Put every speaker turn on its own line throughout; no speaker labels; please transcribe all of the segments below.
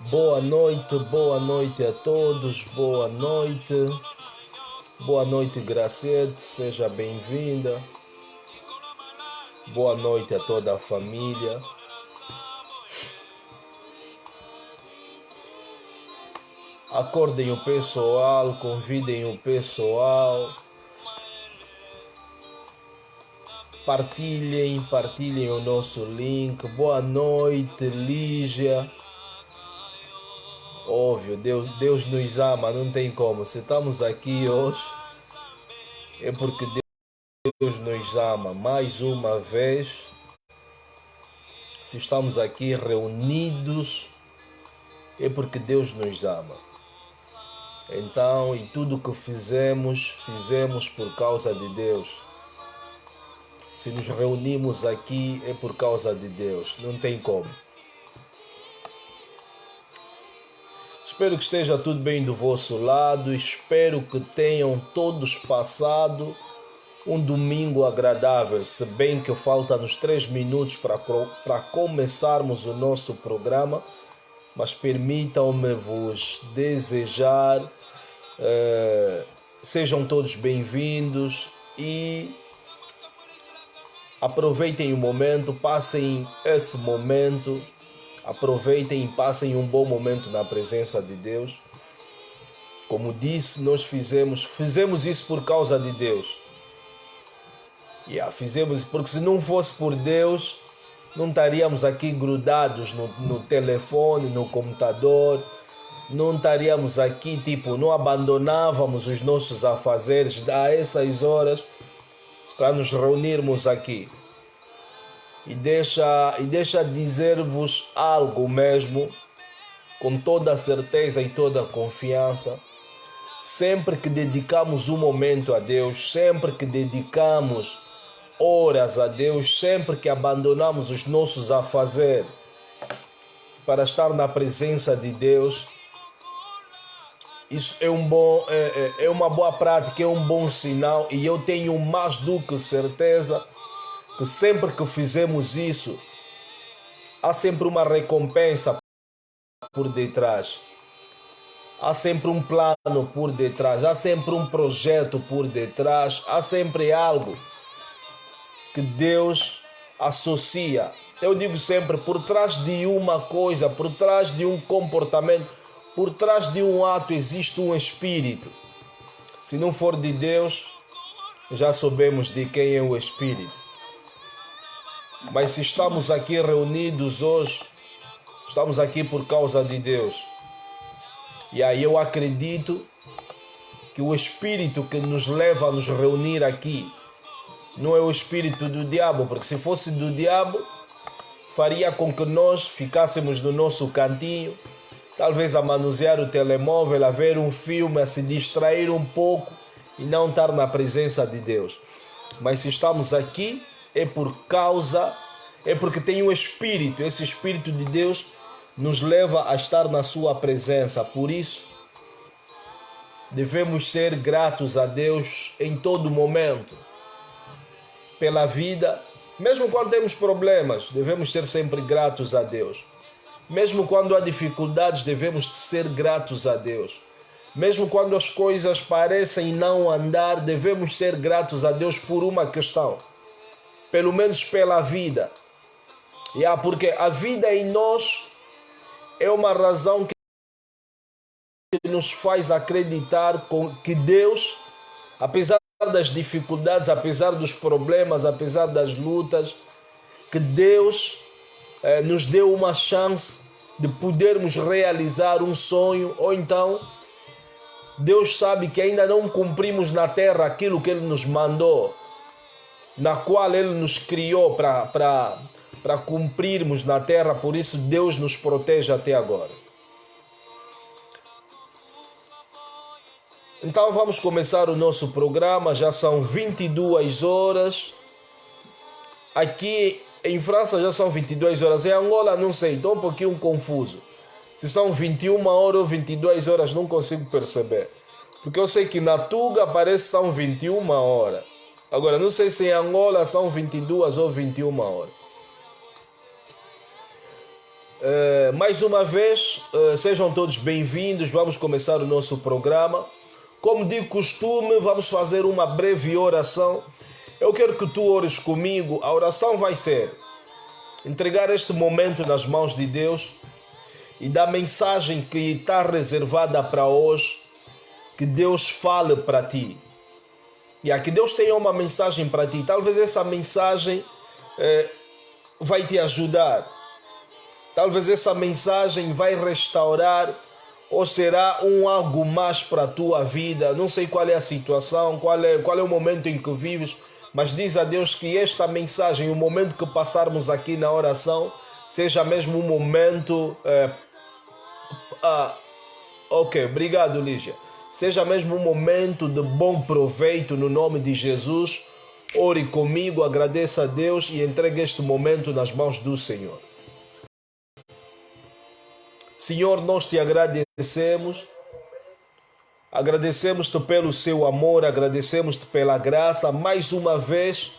Boa noite a todos, boa noite Graciete, seja bem-vinda, boa noite a toda a família. Acordem o pessoal, convidem o pessoal, partilhem o nosso link. Boa noite Lígia. Óbvio, Deus nos ama, não tem como. Se estamos aqui hoje, é porque Deus nos ama. Mais uma vez, se estamos aqui reunidos, é porque Deus nos ama. Então, e tudo que fizemos por causa de Deus. Se nos reunimos aqui, é por causa de Deus, não tem como. Espero que esteja tudo bem do vosso lado, espero que tenham todos passado um domingo agradável, se bem que falta-nos 3 minutos para começarmos o nosso programa, mas permitam-me vos desejar, sejam todos bem-vindos e aproveitem o momento, passem esse momento. Aproveitem e passem um bom momento na presença de Deus. Como disse, nós fizemos isso por causa de Deus. Fizemos porque se não fosse por Deus, não estaríamos aqui grudados no telefone, no computador, não estaríamos aqui, não abandonávamos os nossos afazeres a essas horas para nos reunirmos aqui. E deixa dizer-vos algo mesmo, com toda a certeza e toda a confiança. Sempre que dedicamos um momento a Deus, sempre que dedicamos horas a Deus, sempre que abandonamos os nossos afazeres para estar na presença de Deus, isso é uma boa prática, é um bom sinal, e eu tenho mais do que certeza que sempre que fizemos isso, há sempre uma recompensa por detrás. Há sempre um plano por detrás, há sempre um projeto por detrás, há sempre algo que Deus associa. Eu digo sempre, por trás de uma coisa, por trás de um comportamento, por trás de um ato existe um espírito. Se não for de Deus, já sabemos de quem é o espírito. Mas se estamos aqui reunidos hoje, estamos aqui por causa de Deus. E aí eu acredito que o espírito que nos leva a nos reunir aqui não é o espírito do diabo, porque se fosse do diabo, faria com que nós ficássemos no nosso cantinho, talvez a manusear o telemóvel, a ver um filme, a se distrair um pouco e não estar na presença de Deus. Mas se estamos aqui, é porque tem um espírito, esse espírito de Deus nos leva a estar na sua presença. Por isso, devemos ser gratos a Deus em todo momento, pela vida. Mesmo quando temos problemas, devemos ser sempre gratos a Deus. Mesmo quando há dificuldades, devemos ser gratos a Deus. Mesmo quando as coisas parecem não andar, devemos ser gratos a Deus por uma questão. pelo menos pela vida. Porque a vida em nós é uma razão que nos faz acreditar que Deus, apesar das dificuldades, apesar dos problemas, apesar das lutas, que Deus nos deu uma chance de podermos realizar um sonho, ou então Deus sabe que ainda não cumprimos na terra aquilo que Ele nos mandou, na qual Ele nos criou para cumprirmos na terra, por isso Deus nos protege até agora. Então vamos começar o nosso programa, já são 22 horas. Aqui em França já são 22 horas, em Angola não sei, estou um pouquinho confuso. Se são 21 horas ou 22 horas, não consigo perceber. Porque eu sei que na Tuga parece que são 21 horas. Agora, não sei se em Angola são 22 ou 21 horas. Mais uma vez, sejam todos bem-vindos. Vamos começar o nosso programa. Como de costume, vamos fazer uma breve oração. Eu quero que tu ores comigo. A oração vai ser entregar este momento nas mãos de Deus e da mensagem que está reservada para hoje, que Deus fale para ti. Que Deus tenha uma mensagem para ti. Talvez essa mensagem vai te ajudar. Talvez essa mensagem vai restaurar ou será algo mais para a tua vida. Não sei qual é a situação, qual é o momento em que vives, mas diz a Deus que esta mensagem, o momento que passarmos aqui na oração, seja mesmo um momento... Ok, obrigado, Lígia. Seja mesmo um momento de bom proveito no nome de Jesus. Ore comigo, agradeça a Deus e entregue este momento nas mãos do Senhor. Senhor, nós te agradecemos. Agradecemos-te pelo seu amor, agradecemos-te pela graça. Mais uma vez,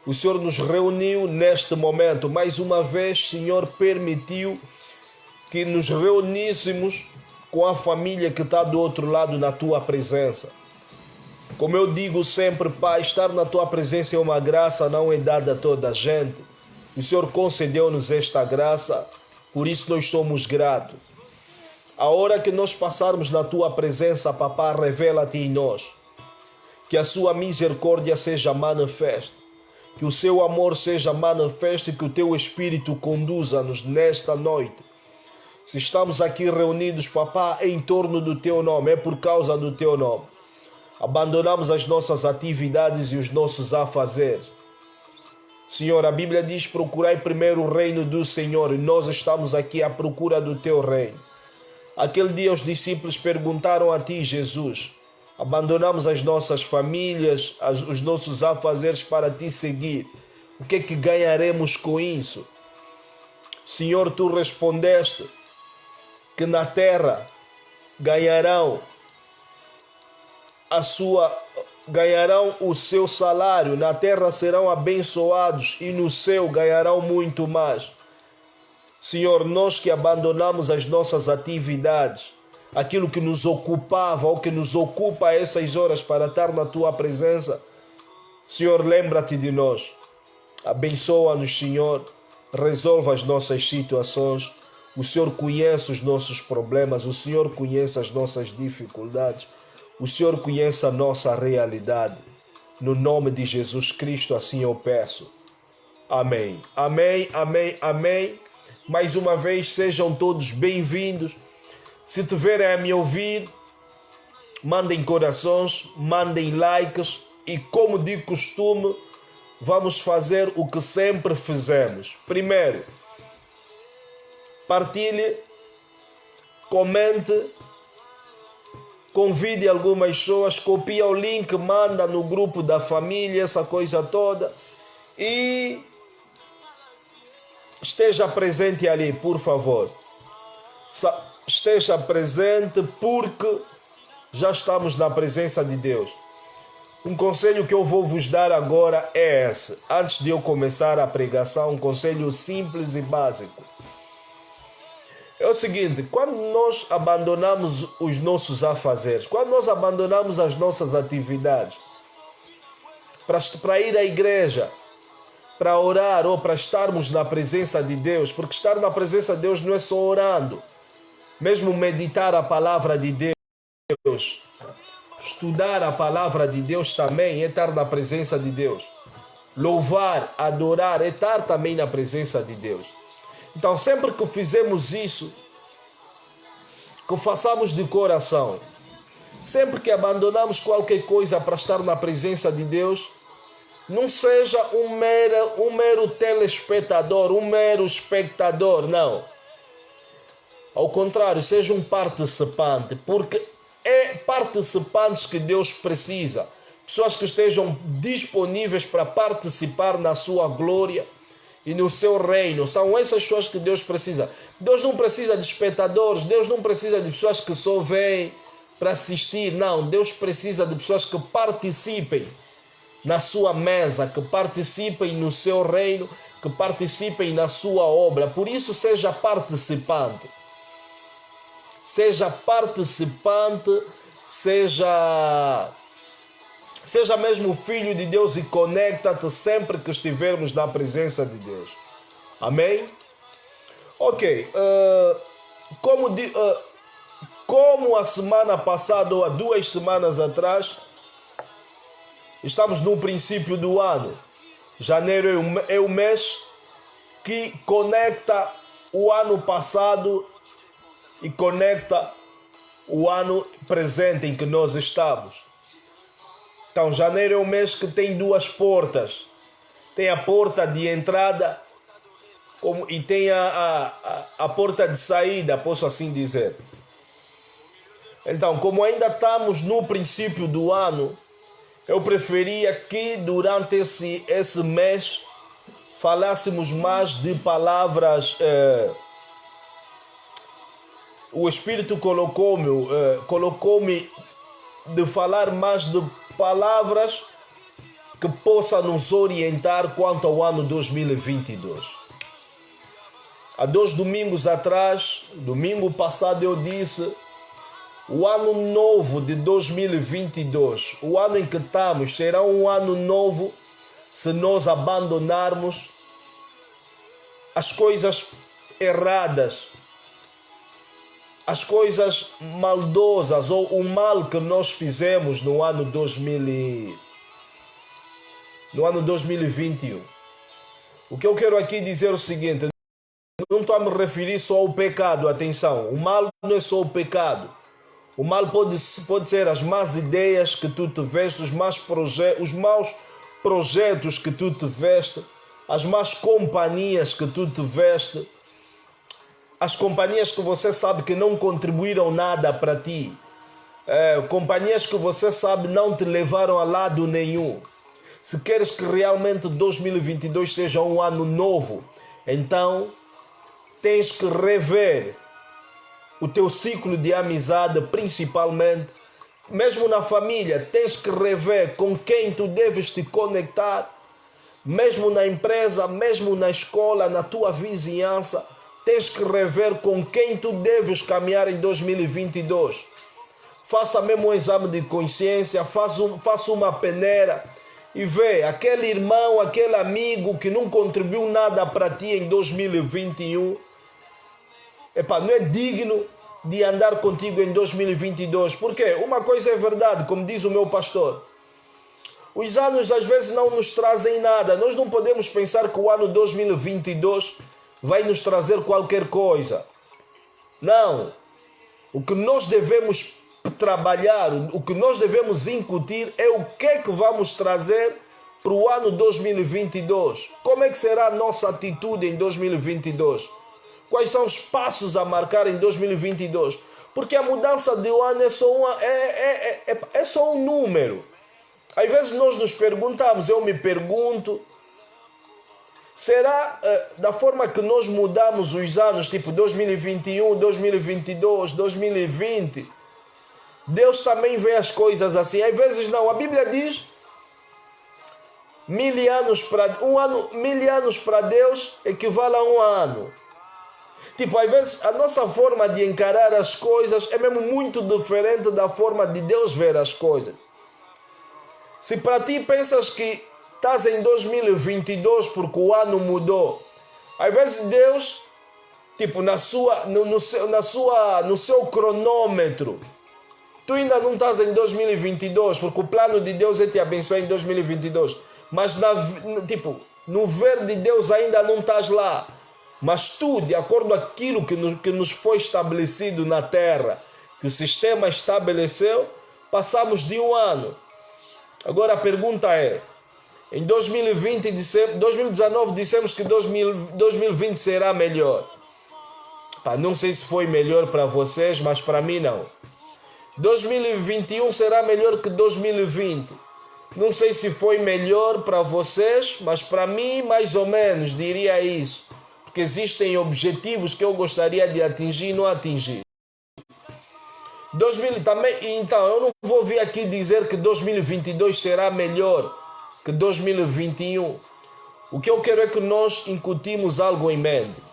o Senhor nos reuniu neste momento. Mais uma vez, Senhor, permitiu que nos reuníssemos com a família que está do outro lado na tua presença. Como eu digo sempre, Pai, estar na tua presença é uma graça, não é dada a toda a gente. O Senhor concedeu-nos esta graça, por isso nós somos gratos. A hora que nós passarmos na tua presença, Papá, revela-te em nós. Que a sua misericórdia seja manifesta, que o seu amor seja manifesto e que o teu Espírito conduza-nos nesta noite. Se estamos aqui reunidos, Papá, em torno do teu nome, é por causa do teu nome. Abandonamos as nossas atividades e os nossos afazeres. Senhor, a Bíblia diz, procurai primeiro o reino do Senhor, e nós estamos aqui à procura do teu reino. Aquele dia os discípulos perguntaram a ti, Jesus, abandonamos as nossas famílias, os nossos afazeres para te seguir. O que é que ganharemos com isso? Senhor, tu respondeste que na terra ganharão o seu salário, na terra serão abençoados e no céu ganharão muito mais. Senhor, nós que abandonamos as nossas atividades, aquilo que nos ocupava ou que nos ocupa a essas horas para estar na tua presença, Senhor, lembra-te de nós. Abençoa-nos, Senhor, resolva as nossas situações. O Senhor conhece os nossos problemas, o Senhor conhece as nossas dificuldades, o Senhor conhece a nossa realidade. No nome de Jesus Cristo, assim eu peço. Amém. Amém, amém, amém. Mais uma vez, sejam todos bem-vindos. Se tiverem a me ouvir, mandem corações, mandem likes e, como de costume, vamos fazer o que sempre fizemos. Primeiro, partilhe, comente, convide algumas pessoas, copia o link, manda no grupo da família, essa coisa toda. E esteja presente ali, por favor. Esteja presente porque já estamos na presença de Deus. Um conselho que eu vou vos dar agora é esse. Antes de eu começar a pregação, um conselho simples e básico. É o seguinte, quando nós abandonamos os nossos afazeres, quando nós abandonamos as nossas atividades para ir à igreja, para orar ou para estarmos na presença de Deus, porque estar na presença de Deus não é só orando, mesmo meditar a palavra de Deus, estudar a palavra de Deus também é estar na presença de Deus. Louvar, adorar é estar também na presença de Deus. Então, sempre que fizemos isso, que façamos de coração, sempre que abandonamos qualquer coisa para estar na presença de Deus, não seja um mero telespectador, um mero espectador, não. Ao contrário, seja um participante, porque é participantes que Deus precisa. Pessoas que estejam disponíveis para participar na sua glória e no seu reino. São essas pessoas que Deus precisa. Deus não precisa de espectadores, Deus não precisa de pessoas que só vêm para assistir. Não, Deus precisa de pessoas que participem na sua mesa, que participem no seu reino, que participem na sua obra. Por isso, seja participante. Seja participante, seja mesmo filho de Deus e conecta-te sempre que estivermos na presença de Deus. Amém? Ok. Como a semana passada ou há 2 semanas atrás, estamos no princípio do ano. Janeiro é o mês que conecta o ano passado e conecta o ano presente em que nós estamos. Então, janeiro é um mês que tem 2 portas. Tem a porta de entrada e tem a porta de saída, posso assim dizer. Então, como ainda estamos no princípio do ano, eu preferia que durante esse mês falássemos mais de palavras. O Espírito colocou-me de falar mais de palavras que possam nos orientar quanto ao ano 2022. Há 2 domingos atrás, domingo passado, eu disse: o ano novo de 2022, o ano em que estamos, será um ano novo se nós abandonarmos as coisas erradas, as coisas maldosas ou o mal que nós fizemos no ano 2021. O que eu quero aqui dizer é o seguinte: não estou a me referir só ao pecado, atenção, o mal não é só o pecado. O mal pode ser as más ideias que tu tiveste, os maus projetos que tu tiveste, as más companhias que tu tiveste, as companhias que você sabe que não contribuíram nada para ti, companhias que você sabe não te levaram a lado nenhum. Se queres que realmente 2022 seja um ano novo, então tens que rever o teu ciclo de amizade, principalmente, mesmo na família, tens que rever com quem tu deves te conectar, mesmo na empresa, mesmo na escola, na tua vizinhança, tens que rever com quem tu deves caminhar em 2022. Faça mesmo um exame de consciência, faça uma peneira e vê aquele irmão, aquele amigo que não contribuiu nada para ti em 2021. Não é digno de andar contigo em 2022. Porque uma coisa é verdade, como diz o meu pastor: os anos às vezes não nos trazem nada. Nós não podemos pensar que o ano 2022 vai nos trazer qualquer coisa. Não. O que nós devemos trabalhar, o que nós devemos incutir é o que é que vamos trazer para o ano 2022. Como é que será a nossa atitude em 2022? Quais são os passos a marcar em 2022? Porque a mudança de ano é só um número. Às vezes nós nos perguntamos, eu me pergunto, será da forma que nós mudamos os anos, tipo 2021, 2022, 2020, Deus também vê as coisas assim? Às vezes não. A Bíblia diz: 1000 anos para Deus equivale a um ano. Tipo, às vezes a nossa forma de encarar as coisas é mesmo muito diferente da forma de Deus ver as coisas. Se para ti pensas que estás em 2022 porque o ano mudou. Às vezes Deus, tipo, no seu cronômetro, tu ainda não estás em 2022, porque o plano de Deus é te abençoar em 2022. Mas, tipo, no ver de Deus ainda não estás lá. Mas tu, de acordo com aquilo que nos foi estabelecido na terra, que o sistema estabeleceu, passamos de um ano. Agora a pergunta é, em 2019 dissemos que 2020 será melhor. Não sei se foi melhor para vocês, mas para mim não. 2021 será melhor que 2020. Não sei se foi melhor para vocês, mas para mim mais ou menos diria isso. Porque existem objetivos que eu gostaria de atingir e não atingir. Então eu não vou vir aqui dizer que 2022 será melhor que 2021. O que eu quero é que nós incutimos algo em mente.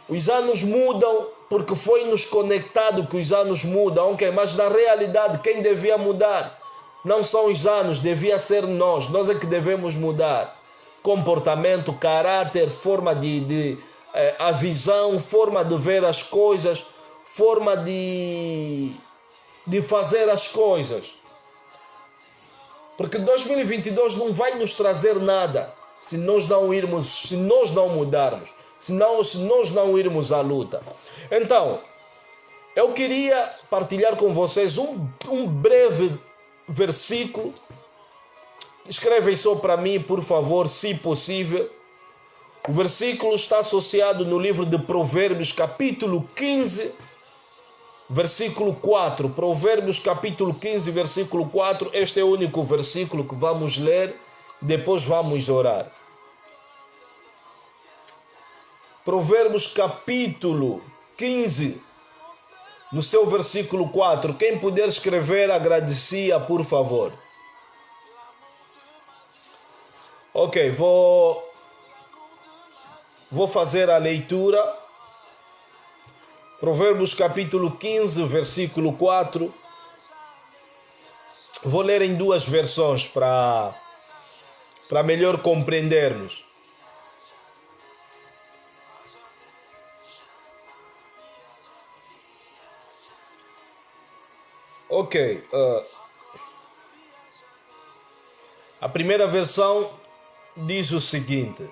Os anos mudam porque foi nos conectado que os anos mudam, ok? Mas na realidade quem devia mudar não são os anos, devia ser nós. Nós é que devemos mudar. Comportamento, caráter, forma a visão, forma de ver as coisas, forma de fazer as coisas. Porque 2022 não vai nos trazer nada se nós não mudarmos, se nós não irmos à luta. Então, eu queria partilhar com vocês um breve versículo. Escrevem só para mim, por favor, se possível. O versículo está associado no livro de Provérbios, capítulo 15, versículo 4. Provérbios, capítulo 15, versículo 4. Este é o único versículo que vamos ler, depois vamos orar. Provérbios, capítulo 15, no seu versículo 4. Quem puder escrever, agradecia, por favor. Ok, vou fazer a leitura. Provérbios capítulo 15, versículo 4. Vou ler em duas versões para melhor compreendermos. Ok. A primeira versão diz o seguinte: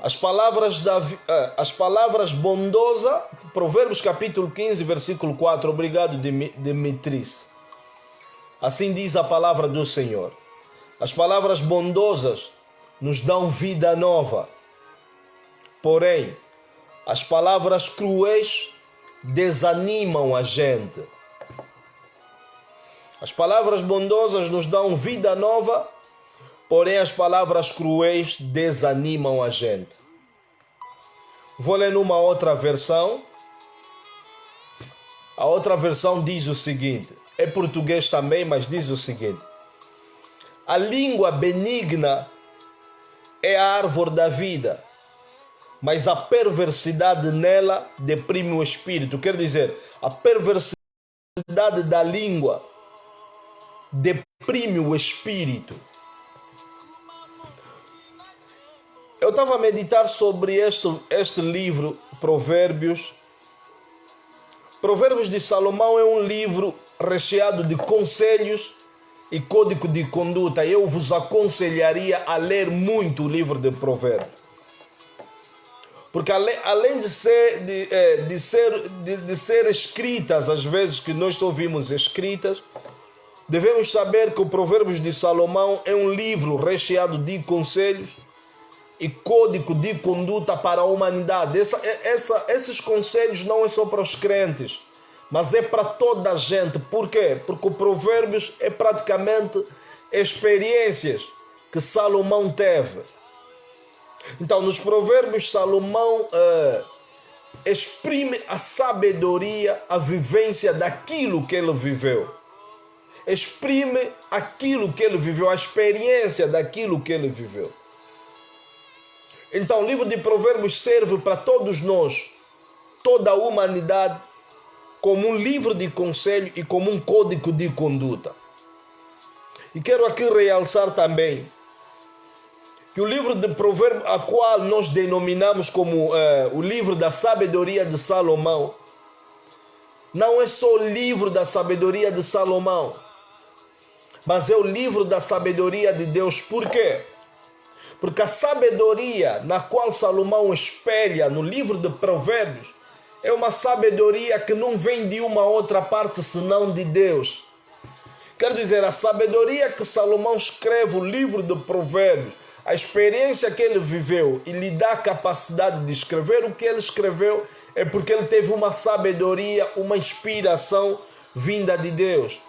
as palavras bondosa, Provérbios capítulo 15, versículo 4. Obrigado, Demetriz. Assim diz a palavra do Senhor: as palavras bondosas nos dão vida nova, porém as palavras cruéis desanimam a gente. As palavras bondosas nos dão vida nova, porém as palavras cruéis desanimam a gente. Vou ler numa outra versão. A outra versão diz o seguinte, é português também, mas diz o seguinte: a língua benigna é a árvore da vida, mas a perversidade nela deprime o espírito. Quer dizer, a perversidade da língua deprime o espírito. Eu estava a meditar sobre este livro, Provérbios. Provérbios de Salomão é um livro recheado de conselhos e código de conduta. Eu vos aconselharia a ler muito o livro de Provérbios. Porque além de ser escritas, às vezes que nós ouvimos escritas, devemos saber que o Provérbios de Salomão é um livro recheado de conselhos e código de conduta para a humanidade. Esses conselhos não é só para os crentes, mas é para toda a gente. Por quê? Porque o Provérbios é praticamente experiências que Salomão teve. Então, nos Provérbios, Salomão exprime a sabedoria, a vivência daquilo que ele viveu. Exprime aquilo que ele viveu, a experiência daquilo que ele viveu. Então, o livro de Provérbios serve para todos nós, toda a humanidade, como um livro de conselho e como um código de conduta. E quero aqui realçar também que o livro de Provérbios, a qual nós denominamos como o livro da sabedoria de Salomão, não é só o livro da sabedoria de Salomão, mas é o livro da sabedoria de Deus. Por quê? Porque a sabedoria na qual Salomão espelha no livro de Provérbios é uma sabedoria que não vem de uma outra parte senão de Deus. Quer dizer, a sabedoria que Salomão escreve o livro de Provérbios, a experiência que ele viveu e lhe dá a capacidade de escrever o que ele escreveu, é porque ele teve uma sabedoria, uma inspiração vinda de Deus.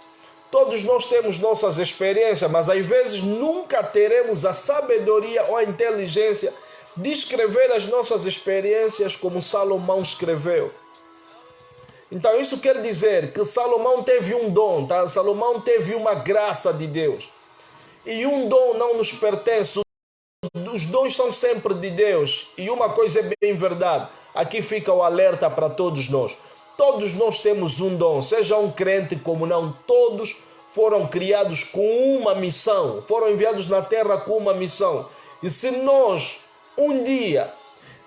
Todos nós temos nossas experiências, mas às vezes nunca teremos a sabedoria ou a inteligência de escrever as nossas experiências como Salomão escreveu. Então isso quer dizer que Salomão teve um dom, tá? Salomão teve uma graça de Deus. E um dom não nos pertence, os dons são sempre de Deus. E uma coisa é bem verdade, aqui fica o alerta para todos nós. Todos nós temos um dom, seja um crente como não, todos foram criados com uma missão, foram enviados na terra com uma missão. E se nós um dia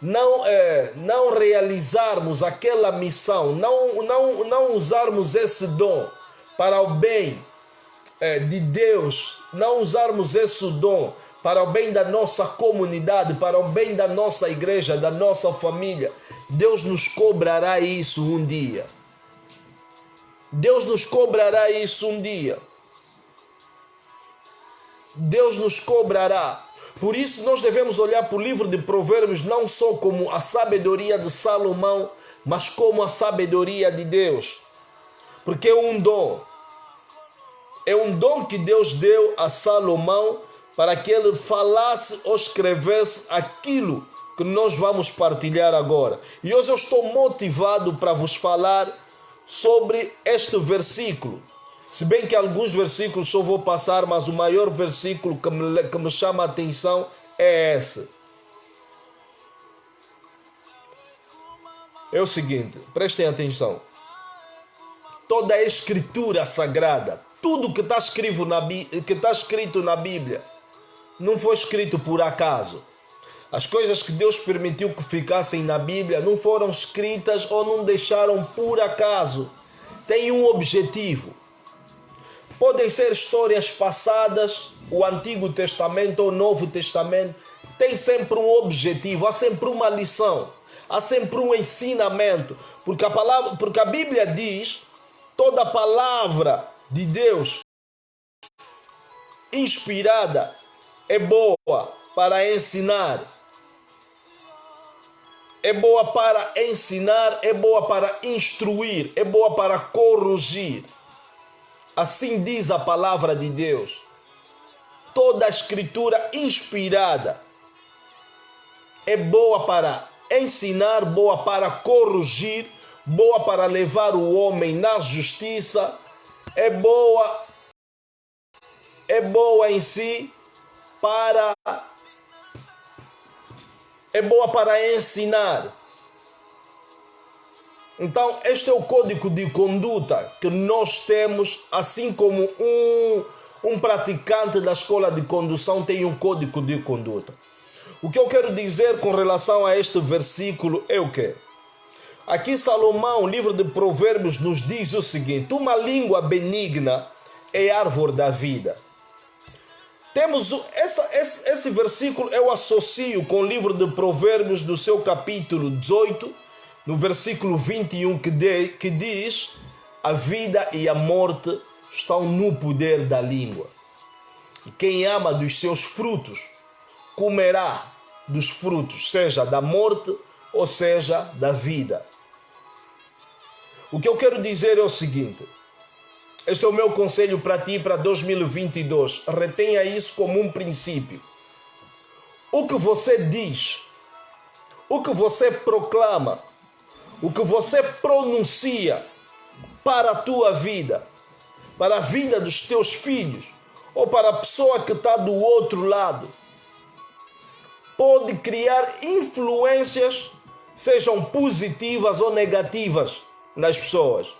não realizarmos aquela missão, não usarmos esse dom para o bem de Deus, não usarmos esse dom para o bem da nossa comunidade, para o bem da nossa igreja, da nossa família, Deus nos cobrará isso um dia. Deus nos cobrará isso um dia. Deus nos cobrará. Por isso nós devemos olhar para o livro de Provérbios não só como a sabedoria de Salomão, mas como a sabedoria de Deus. Porque é um dom. É um dom que Deus deu a Salomão para que ele falasse ou escrevesse aquilo que nós vamos partilhar agora. E hoje eu estou motivado para vos falar sobre este versículo. Se bem que alguns versículos só vou passar, mas o maior versículo que me chama a atenção é esse. É o seguinte, prestem atenção. Toda a escritura sagrada, tudo que está escrito na Bíblia, não foi escrito por acaso. As coisas que Deus permitiu que ficassem na Bíblia não foram escritas ou não deixaram por acaso. Tem um objetivo. Podem ser histórias passadas, o Antigo Testamento ou o Novo Testamento, tem sempre um objetivo, há sempre uma lição, há sempre um ensinamento, porque a Bíblia diz, toda palavra de Deus inspirada é boa para ensinar, é boa para ensinar, é boa para instruir, é boa para corrigir. Assim diz a palavra de Deus. Toda a escritura inspirada é boa para ensinar, boa para corrigir, boa para levar o homem na justiça, é boa em si é boa para ensinar. Então, este é o código de conduta que nós temos, assim como um praticante da escola de condução tem um código de conduta. O que eu quero dizer com relação a este versículo é o quê? Aqui Salomão, livro de Provérbios, nos diz o seguinte: uma língua benigna é árvore da vida. Temos esse versículo, eu associo com o livro de Provérbios do seu capítulo 18, no versículo 21, que diz: a vida e a morte estão no poder da língua. E quem ama dos seus frutos, comerá dos frutos, seja da morte ou seja da vida. O que eu quero dizer é o seguinte: este é o meu conselho para ti para 2022. Retenha isso como um princípio. O que você diz, o que você proclama, o que você pronuncia para a tua vida, para a vida dos teus filhos, ou para a pessoa que está do outro lado, pode criar influências, sejam positivas ou negativas, nas pessoas.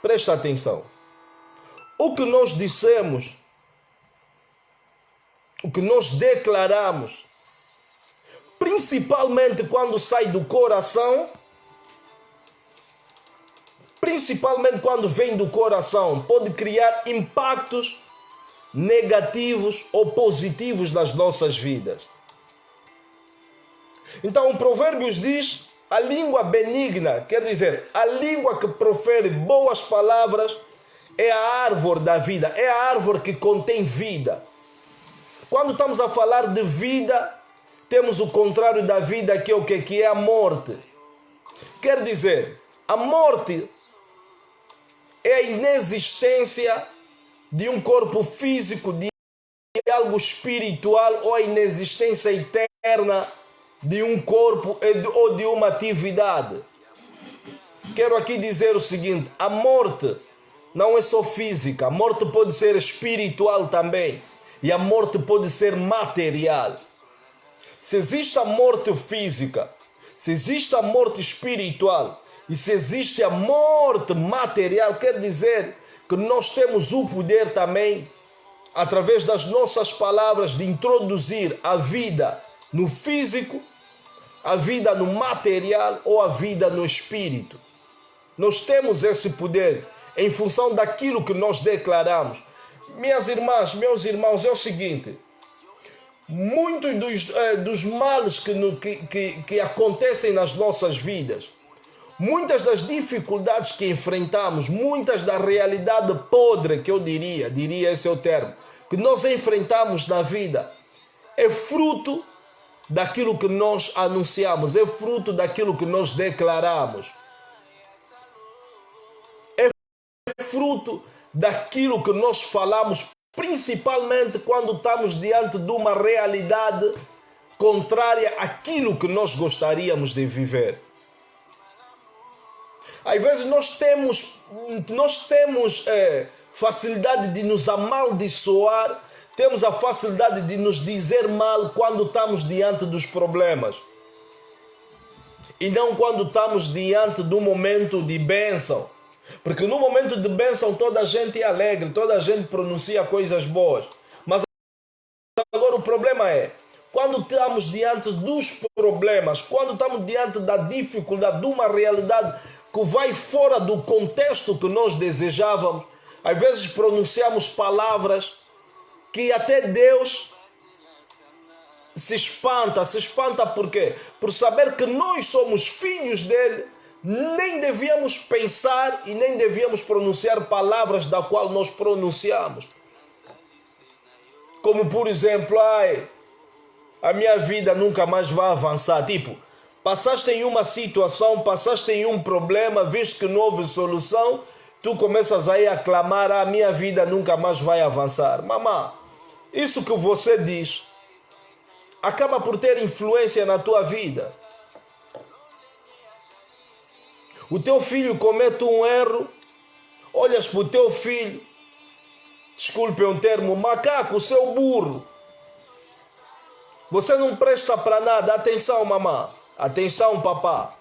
Presta atenção. O que nós dissemos, o que nós declaramos, principalmente quando sai do coração, principalmente quando vem do coração, pode criar impactos negativos ou positivos nas nossas vidas. Então o Provérbios diz: a língua benigna, quer dizer, a língua que profere boas palavras, é a árvore da vida, é a árvore que contém vida. Quando estamos a falar de vida, temos o contrário da vida, que é o quê? Que é a morte. Quer dizer, a morte é a inexistência de um corpo físico, de algo espiritual, ou a inexistência eterna de um corpo ou de uma atividade. Quero aqui dizer o seguinte: a morte não é só física, a morte pode ser espiritual também, e a morte pode ser material. Se existe a morte física, se existe a morte espiritual e se existe a morte material, quer dizer que nós temos o poder também, através das nossas palavras, de introduzir a vida no físico, a vida no material ou a vida no espírito. Nós temos esse poder em função daquilo que nós declaramos. Minhas irmãs, meus irmãos, é o seguinte: muitos dos males que acontecem nas nossas vidas, muitas das dificuldades que enfrentamos, muitas da realidade podre, que eu diria esse é o termo, que nós enfrentamos na vida, é fruto daquilo que nós anunciamos, é fruto daquilo que nós declaramos, é fruto daquilo que nós falamos, principalmente quando estamos diante de uma realidade contrária àquilo que nós gostaríamos de viver. Às vezes nós temos facilidade de nos amaldiçoar, temos a facilidade de nos dizer mal quando estamos diante dos problemas. E não quando estamos diante de um momento de bênção. Porque no momento de bênção toda a gente é alegre, toda a gente pronuncia coisas boas. Mas agora o problema é, quando estamos diante dos problemas, quando estamos diante da dificuldade, de uma realidade que vai fora do contexto que nós desejávamos, às vezes pronunciamos palavras que até Deus se espanta por quê? Por saber que nós somos filhos dele, nem devíamos pensar e nem devíamos pronunciar palavras da qual nós pronunciamos. Como por exemplo, a minha vida nunca mais vai avançar. Tipo, passaste em uma situação, passaste em um problema, viste que não houve solução, tu começas aí a clamar: a minha vida nunca mais vai avançar. Mamã, isso que você diz acaba por ter influência na tua vida. O teu filho comete um erro, olhas para o teu filho, desculpe um termo, macaco, seu burro. Você não presta para nada. Atenção, mamã. Atenção, papá.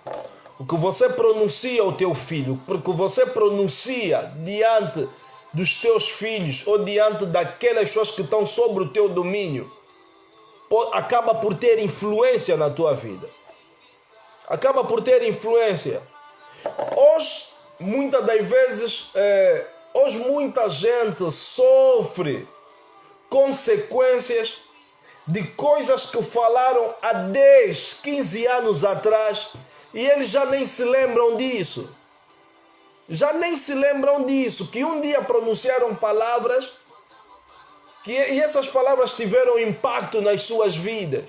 O que você pronuncia ao teu filho, porque você pronuncia diante dos teus filhos ou diante daquelas pessoas que estão sobre o teu domínio, acaba por ter influência na tua vida. Acaba por ter influência. Hoje, muitas das vezes, muita gente sofre consequências de coisas que falaram há 10, 15 anos atrás e eles já nem se lembram disso. Já nem se lembram disso, que um dia pronunciaram palavras e essas palavras tiveram impacto nas suas vidas.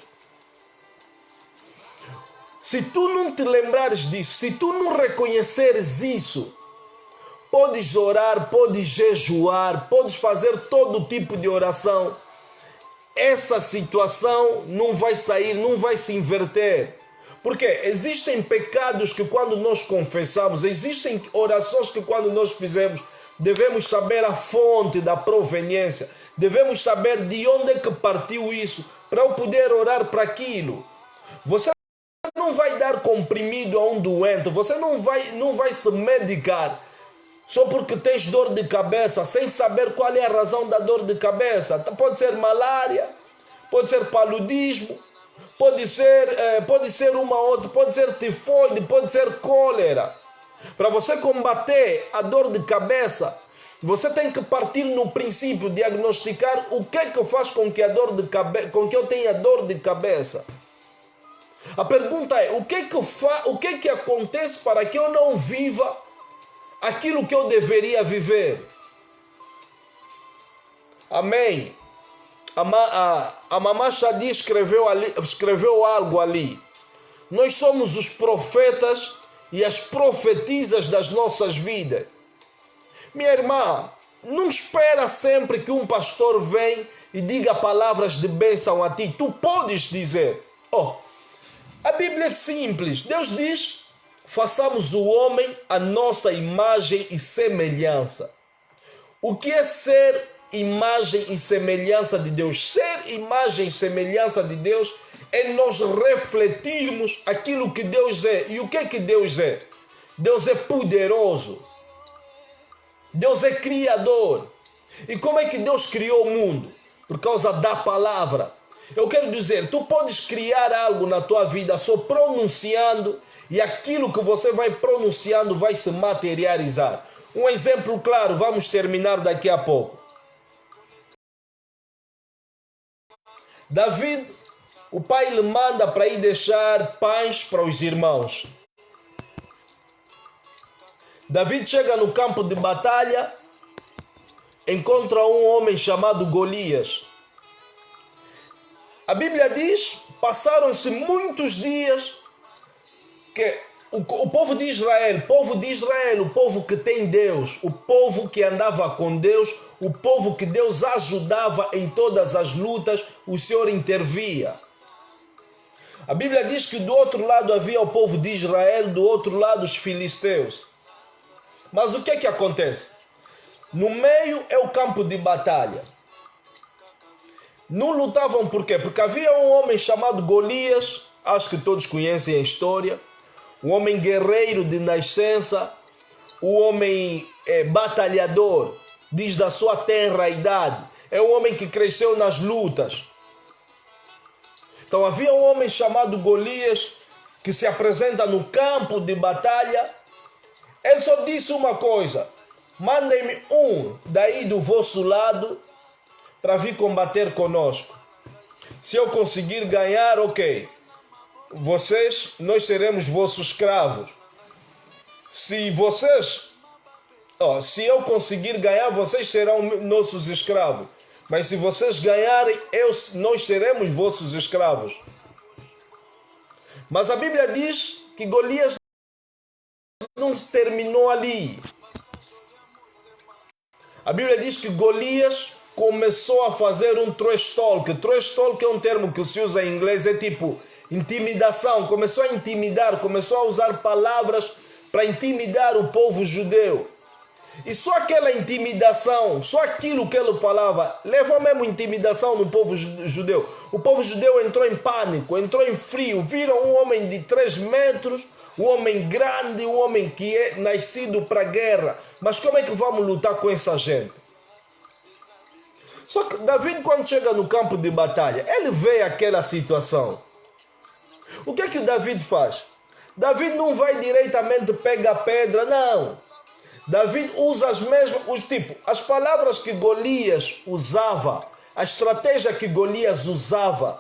Se tu não te lembrares disso, se tu não reconheceres isso, podes orar, podes jejuar, podes fazer todo tipo de oração, essa situação não vai sair, não vai se inverter. Porque existem pecados que quando nós confessamos, existem orações que quando nós fizemos, devemos saber a fonte da proveniência, devemos saber de onde é que partiu isso, para eu poder orar para aquilo. Você não vai dar comprimido a um doente, você não vai se medicar Só porque tens dor de cabeça, sem saber qual é a razão da dor de cabeça. Pode ser malária, pode ser paludismo, pode ser uma outra, pode ser tifoide, pode ser cólera. Para você combater a dor de cabeça, você tem que partir no princípio, diagnosticar o que é que faz com que eu tenha dor de cabeça. A pergunta é, o que é que acontece para que eu não viva aquilo que eu deveria viver? Amém. A Mamã Shadi escreveu algo ali. Nós somos os profetas e as profetisas das nossas vidas. Minha irmã, não espera sempre que um pastor venha e diga palavras de bênção a ti. Tu podes dizer. A Bíblia é simples. Deus diz, façamos o homem a nossa imagem e semelhança. O que é ser imagem e semelhança de Deus? Ser imagem e semelhança de Deus é nós refletirmos aquilo que Deus é. E o que é que Deus é? Deus é poderoso. Deus é criador. E como é que Deus criou o mundo? Por causa da palavra. Eu quero dizer, tu podes criar algo na tua vida só pronunciando, e aquilo que você vai pronunciando vai se materializar. Um exemplo claro, vamos terminar daqui a pouco. David, o pai lhe manda para ir deixar pães para os irmãos. David chega no campo de batalha, encontra um homem chamado Golias. A Bíblia diz, passaram-se muitos dias que o povo de Israel, o povo que tem Deus, o povo que andava com Deus, o povo que Deus ajudava em todas as lutas, o Senhor intervia. A Bíblia diz que do outro lado havia o povo de Israel, do outro lado os filisteus. Mas o que é que acontece? No meio é o campo de batalha. Não lutavam por quê? Porque havia um homem chamado Golias, acho que todos conhecem a história, um homem guerreiro de nascença, um homem batalhador, diz da sua tenra idade, é um homem que cresceu nas lutas. Então havia um homem chamado Golias que se apresenta no campo de batalha. Ele só disse uma coisa: mandem-me um daí do vosso lado para vir combater conosco. Se eu conseguir ganhar, ok. Nós seremos vossos escravos. Se eu conseguir ganhar, vocês serão nossos escravos. Mas se vocês ganharem, nós seremos vossos escravos. Mas a Bíblia diz que Golias não terminou ali. A Bíblia diz que Golias começou a fazer um trash talk. Trash talk é um termo que se usa em inglês, é tipo intimidação. Começou a intimidar, começou a usar palavras para intimidar o povo judeu. E só aquela intimidação, só aquilo que ele falava, levou mesmo intimidação no povo judeu. O povo judeu entrou em pânico, entrou em frio. Viram um homem de 3 metros, um homem grande, um homem que é nascido para a guerra. Mas como é que vamos lutar com essa gente? Só que David, quando chega no campo de batalha, ele vê aquela situação. O que é que o David faz? David não vai diretamente pegar pedra, não. David usa as palavras que Golias usava, a estratégia que Golias usava,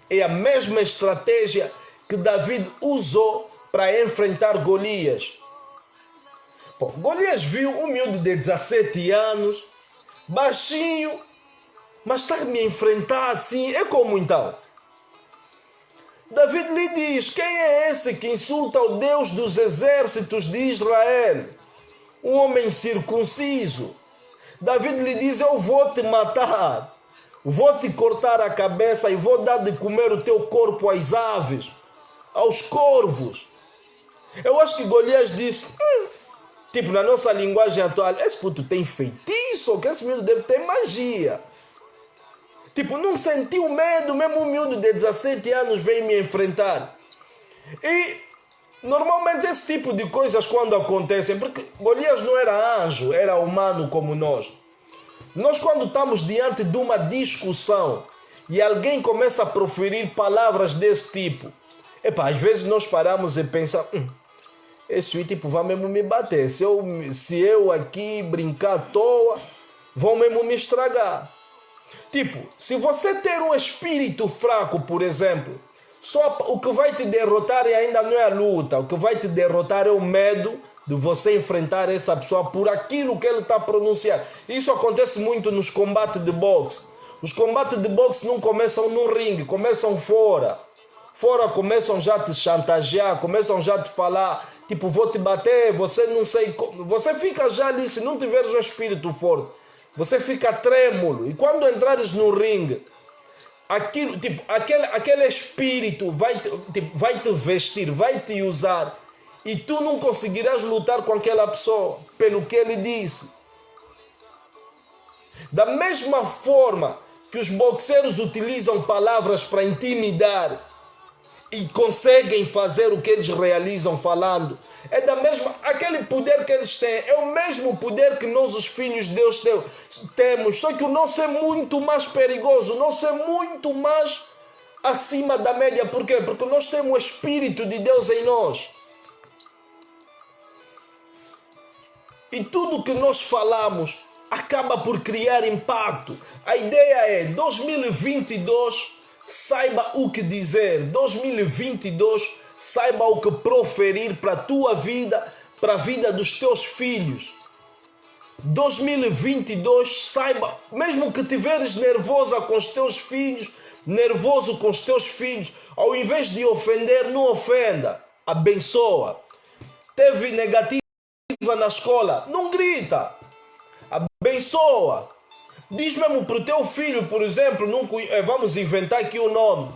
é a mesma estratégia que David usou para enfrentar Golias. Golias viu um miúdo de 17 anos, baixinho, mas está a me enfrentar assim, é como então? David lhe diz: quem é esse que insulta o Deus dos exércitos de Israel? Um homem circunciso. David lhe diz: eu vou te matar, vou te cortar a cabeça e vou dar de comer o teu corpo às aves, aos corvos. Eu acho que Golias disse, tipo na nossa linguagem atual, esse puto tem feitiço, ou que esse miúdo deve ter magia. Tipo, não sentiu medo, mesmo um miúdo de 17 anos veio me enfrentar. E Normalmente esse tipo de coisas quando acontecem, porque Golias não era anjo, era humano como nós. Nós quando estamos diante de uma discussão e alguém começa a proferir palavras desse tipo, às vezes nós paramos e pensamos, esse tipo vai mesmo me bater, se eu aqui brincar à toa, vão mesmo me estragar. Tipo, se você ter um espírito fraco, por exemplo, só o que vai te derrotar ainda não é a luta. O que vai te derrotar é o medo de você enfrentar essa pessoa por aquilo que ele está pronunciando. Isso acontece muito nos combates de boxe. Os combates de boxe não começam no ringue, começam fora. Fora começam já a te chantagear, começam já a te falar, tipo, vou te bater, você não sei... Você fica já ali, se não tiveres um espírito forte, você fica trêmulo. E quando entrares no ringue, aquilo, tipo, aquele espírito vai te vestir, vai te usar, e tu não conseguirás lutar com aquela pessoa pelo que ele disse. Da mesma forma que os boxeiros utilizam palavras para intimidar e conseguem fazer o que eles realizam falando, é da mesma, aquele poder que eles têm é o mesmo poder que nós, os filhos de Deus, temos, só que o nosso é muito mais perigoso, o nosso é muito mais acima da média. Por quê? Porque nós temos o Espírito de Deus em nós. E tudo que nós falamos acaba por criar impacto. A ideia é 2022, saiba o que dizer. 2022, saiba o que proferir para a tua vida, para a vida dos teus filhos. 2022, saiba, mesmo que estiveres nervosa com os teus filhos, nervoso com os teus filhos, ao invés de ofender, não ofenda, abençoa. Teve negativa na escola, não grita, abençoa. Diz mesmo para o teu filho, por exemplo, vamos inventar aqui o nome,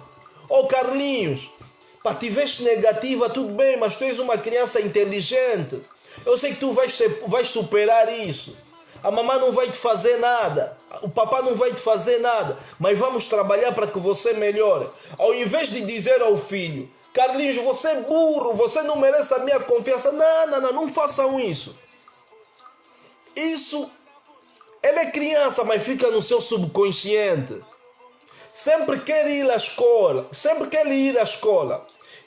Carlinhos, para tiveste negativa, tudo bem, mas tu és uma criança inteligente, eu sei que tu vais superar isso. A mamãe não vai te fazer nada, o papá não vai te fazer nada, mas vamos trabalhar para que você melhore. Ao invés de dizer ao filho, Carlinhos, você é burro, você não merece a minha confiança. Não façam isso. Isso, ele é criança, mas fica no seu subconsciente. Sempre quer ir à escola,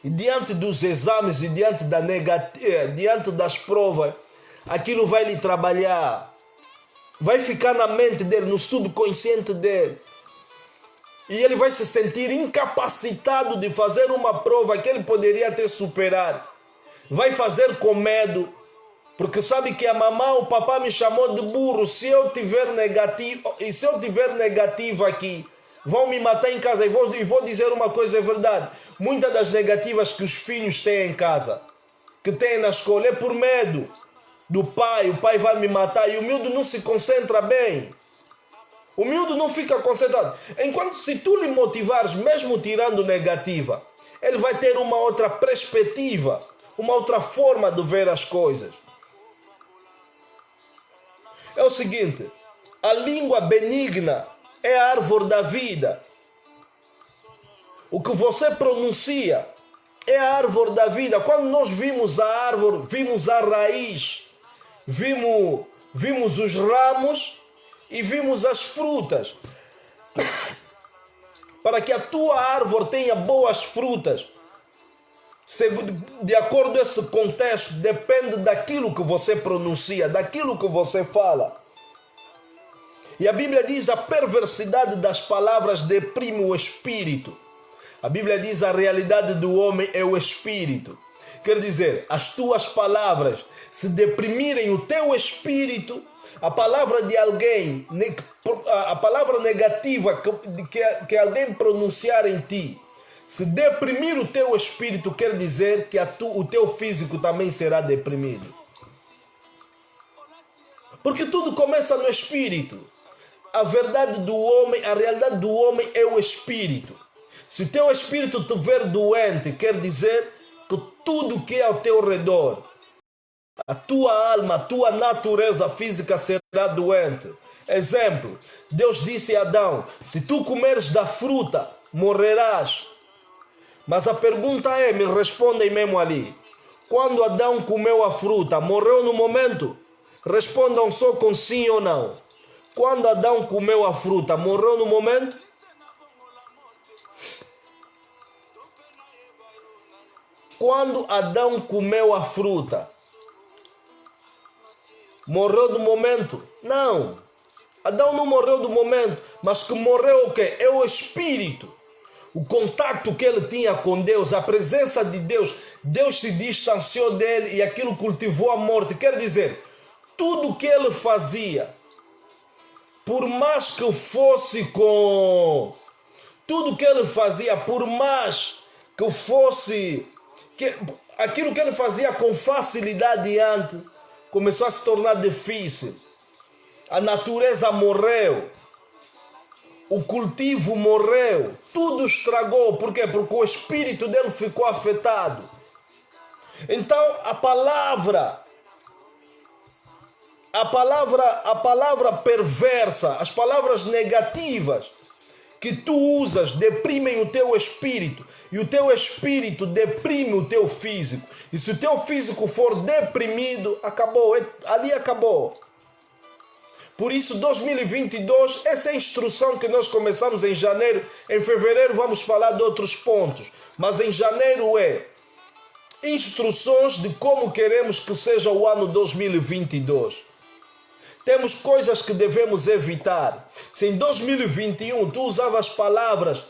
e diante dos exames e diante das provas, aquilo vai lhe trabalhar. Vai ficar na mente dele, no subconsciente dele. E ele vai se sentir incapacitado de fazer uma prova que ele poderia até superar. Vai fazer com medo, porque sabe que a mamãe, o papá me chamou de burro. Se eu tiver negativo aqui, vão me matar em casa. E vou dizer uma coisa, é verdade. Muitas das negativas que os filhos têm em casa, que têm na escola, é por medo do pai. O pai vai me matar e o miúdo não se concentra bem. O miúdo não fica concentrado. Enquanto se tu lhe motivares, mesmo tirando negativa, ele vai ter uma outra perspectiva, uma outra forma de ver as coisas. É o seguinte, a língua benigna é a árvore da vida. O que você pronuncia é a árvore da vida. Quando nós vimos a árvore, vimos a raiz, vimos os ramos e vimos as frutas. Para que a tua árvore tenha boas frutas, de acordo com esse contexto, depende daquilo que você pronuncia, daquilo que você fala. E a Bíblia diz: a perversidade das palavras deprime o espírito. A Bíblia diz: a realidade do homem é o espírito. Quer dizer, as tuas palavras, se deprimirem o teu espírito, a palavra de alguém, a palavra negativa que alguém pronunciar em ti, se deprimir o teu espírito, quer dizer que o teu físico também será deprimido. Porque tudo começa no espírito. A verdade do homem, a realidade do homem é o espírito. Se o teu espírito te ver doente, quer dizer que tudo que é ao teu redor, a tua alma, a tua natureza física será doente. Exemplo, Deus disse a Adão: se tu comeres da fruta, morrerás. Mas a pergunta é, me respondem mesmo ali, Quando Adão comeu a fruta, morreu no momento? Respondam só com sim ou não. Quando Adão comeu a fruta, morreu no momento? Quando Adão comeu a fruta, morreu no momento? Não. Adão não morreu do momento, mas que morreu o quê? É o espírito. O contato que ele tinha com Deus, a presença de Deus, Deus se distanciou dele e aquilo cultivou a morte. Quer dizer, tudo que ele fazia, por mais que fosse com... Tudo que ele fazia, por mais que fosse... aquilo que ele fazia com facilidade antes, começou a se tornar difícil. A natureza morreu. O cultivo morreu. Tudo estragou. Por quê? Porque o espírito dele ficou afetado. Então a palavra perversa, as palavras negativas que tu usas deprimem o teu espírito. E o teu espírito deprime o teu físico. E se o teu físico for deprimido, acabou. Ali acabou. Por isso, 2022, essa é a instrução que nós começamos em janeiro. Em fevereiro vamos falar de outros pontos. Mas em janeiro é instruções de como queremos que seja o ano 2022. Temos coisas que devemos evitar. Se em 2021 tu usavas palavras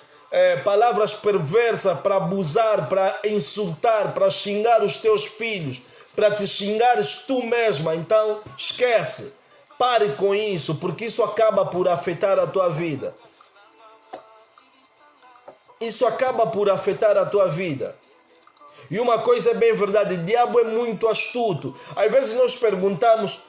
perversas para abusar, para insultar, para xingar os teus filhos, para te xingares tu mesma, então esquece. Pare com isso, porque isso acaba por afetar a tua vida. Isso acaba por afetar a tua vida. E uma coisa é bem verdade, o diabo é muito astuto. Às vezes nós perguntamos,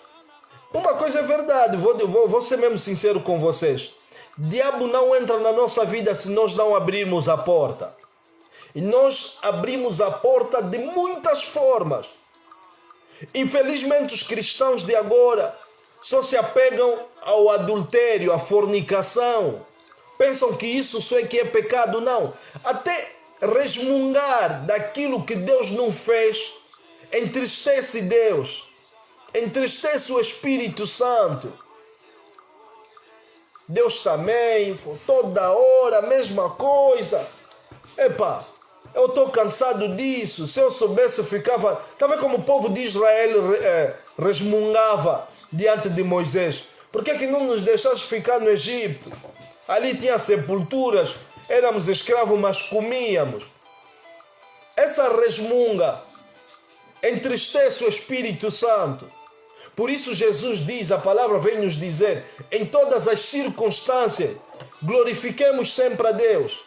uma coisa é verdade, vou ser mesmo sincero com vocês. O diabo não entra na nossa vida se nós não abrirmos a porta. E nós abrimos a porta de muitas formas. Infelizmente os cristãos de agora só se apegam ao adultério, à fornicação. Pensam que isso só é que é pecado. Não. Até resmungar daquilo que Deus não fez entristece Deus. Entristece o Espírito Santo. Deus também, toda hora, a mesma coisa. Epá, eu estou cansado disso. Se eu soubesse, ficava... Está vendo como o povo de Israel resmungava diante de Moisés? Por que não nos deixaste ficar no Egito? Ali tinha sepulturas, éramos escravos, mas comíamos. Essa resmunga entristece o Espírito Santo. Por isso Jesus diz, a palavra vem nos dizer, em todas as circunstâncias, glorifiquemos sempre a Deus.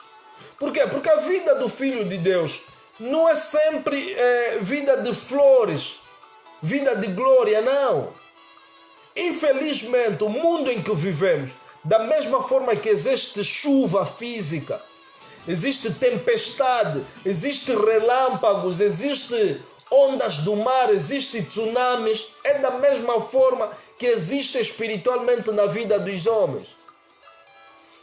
Por quê? Porque a vida do Filho de Deus não é sempre vida de flores, vida de glória, não. Infelizmente, o mundo em que vivemos, da mesma forma que existe chuva física, existe tempestade, existe relâmpagos, existe ondas do mar, existe tsunamis, é da mesma forma que existe espiritualmente na vida dos homens.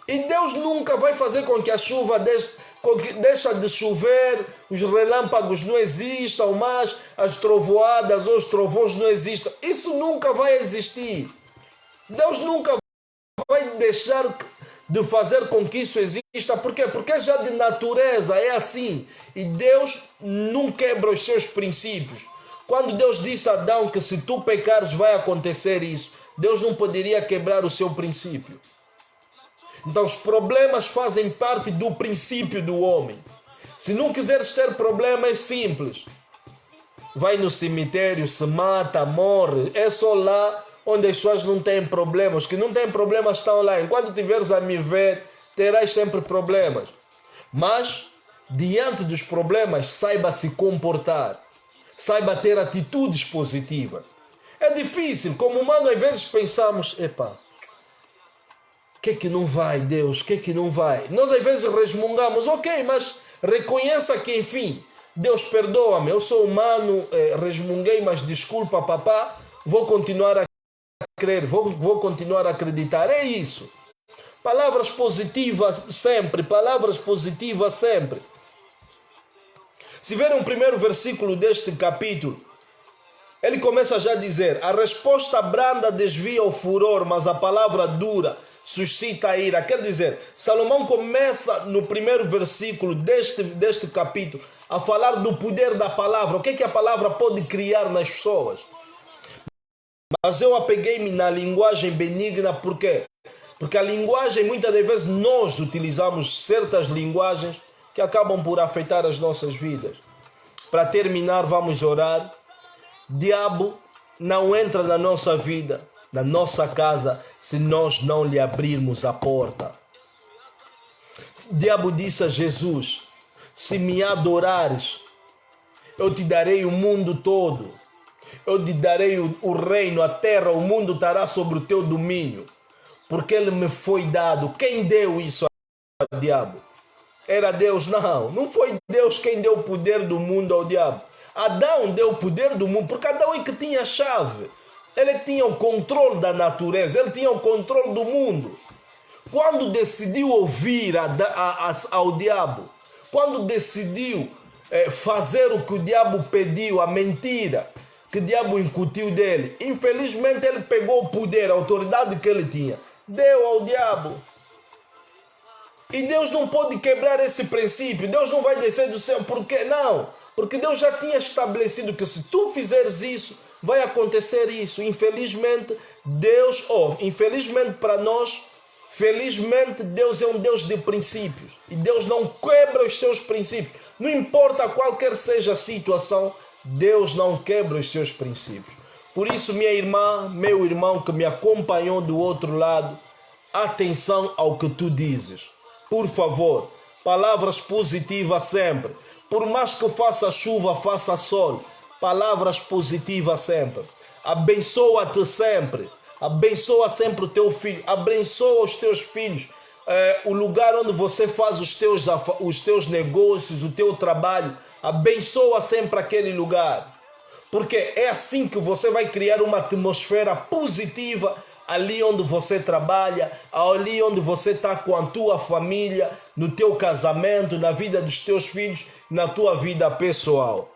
E Deus nunca vai fazer com que a chuva deixe de chover, os relâmpagos não existam mais, as trovoadas ou os trovões não existam. Isso nunca vai existir. Deus nunca vai deixar de fazer com que isso exista. Por quê? Porque já de natureza é assim. E Deus não quebra os seus princípios. Quando Deus disse a Adão que se tu pecares vai acontecer isso, Deus não poderia quebrar o seu princípio. Então os problemas fazem parte do princípio do homem. Se não quiseres ter problema, é simples. Vai no cemitério, se mata, morre. É só lá onde as pessoas não têm problemas. Os que não têm problemas estão lá. Enquanto tiveres a me ver, terás sempre problemas. Mas, diante dos problemas, saiba se comportar. Saiba ter atitudes positivas. É difícil. Como humano, às vezes pensamos, epá, o que não vai, Deus? O que não vai? Nós às vezes resmungamos, ok, mas reconheça que, enfim, Deus perdoa-me, eu sou humano, resmunguei, mas desculpa, papá, vou continuar a crer, vou continuar a acreditar. É isso. Palavras positivas sempre, palavras positivas sempre. Se verem o primeiro versículo deste capítulo, ele começa já a dizer: a resposta branda desvia o furor, mas a palavra dura suscita a ira. Quer dizer, Salomão começa no primeiro versículo deste capítulo a falar do poder da palavra, o que a palavra pode criar nas pessoas. Mas eu apeguei-me na linguagem benigna, por quê? Porque a linguagem, muitas das vezes, nós utilizamos certas linguagens que acabam por afetar as nossas vidas. Para terminar, vamos orar. Diabo não entra na nossa vida, na nossa casa, se nós não lhe abrirmos a porta. Diabo disse a Jesus: se me adorares, eu te darei o mundo todo. Eu te darei o reino, a terra, o mundo estará sobre o teu domínio. Porque ele me foi dado. Quem deu isso ao diabo? Era Deus? Não, não foi Deus quem deu o poder do mundo ao diabo. Adão deu o poder do mundo, porque Adão é que tinha a chave. Ele tinha o controle da natureza, ele tinha o controle do mundo. Quando decidiu ouvir ao diabo, quando decidiu fazer o que o diabo pediu, a mentira que o diabo incutiu dele, infelizmente ele pegou o poder, a autoridade que ele tinha, deu ao diabo. E Deus não pode quebrar esse princípio. Deus não vai descer do céu. Por quê? Não. Porque Deus já tinha estabelecido que se tu fizeres isso, vai acontecer isso. Infelizmente, infelizmente para nós, felizmente Deus é um Deus de princípios. E Deus não quebra os seus princípios. Não importa qualquer seja a situação, Deus não quebra os seus princípios. Por isso, minha irmã, meu irmão que me acompanhou do outro lado, atenção ao que tu dizes. Por favor, palavras positivas sempre. Por mais que faça chuva, faça sol, palavras positivas sempre. Abençoa-te sempre. Abençoa sempre o teu filho. Abençoa os teus filhos. O lugar onde você faz os teus negócios, o teu trabalho. Abençoa sempre aquele lugar. Porque é assim que você vai criar uma atmosfera positiva ali onde você trabalha, ali onde você está com a tua família, no teu casamento, na vida dos teus filhos, na tua vida pessoal.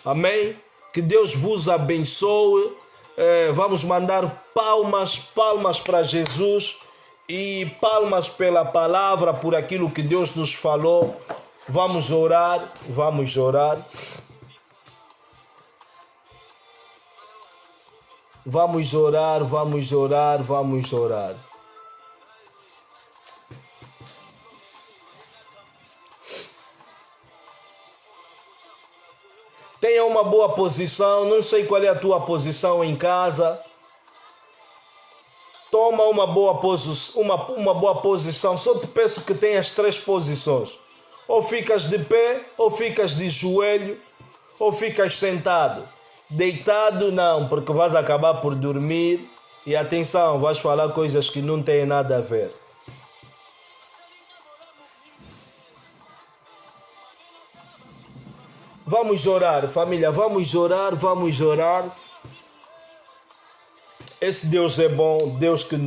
Amém? Que Deus vos abençoe. Vamos mandar palmas para Jesus e palmas pela palavra, por aquilo que Deus nos falou. Vamos orar. Vamos orar. Vamos orar, vamos orar, vamos orar. Tenha uma boa posição, não sei qual é a tua posição em casa. Toma uma boa posição, só te peço que tenhas 3 posições. Ou ficas de pé, ou ficas de joelho, ou ficas sentado. Deitado não, porque vais acabar por dormir. E atenção, vais falar coisas que não têm nada a ver. Vamos orar, família, vamos orar, vamos orar. Esse Deus é bom, Deus que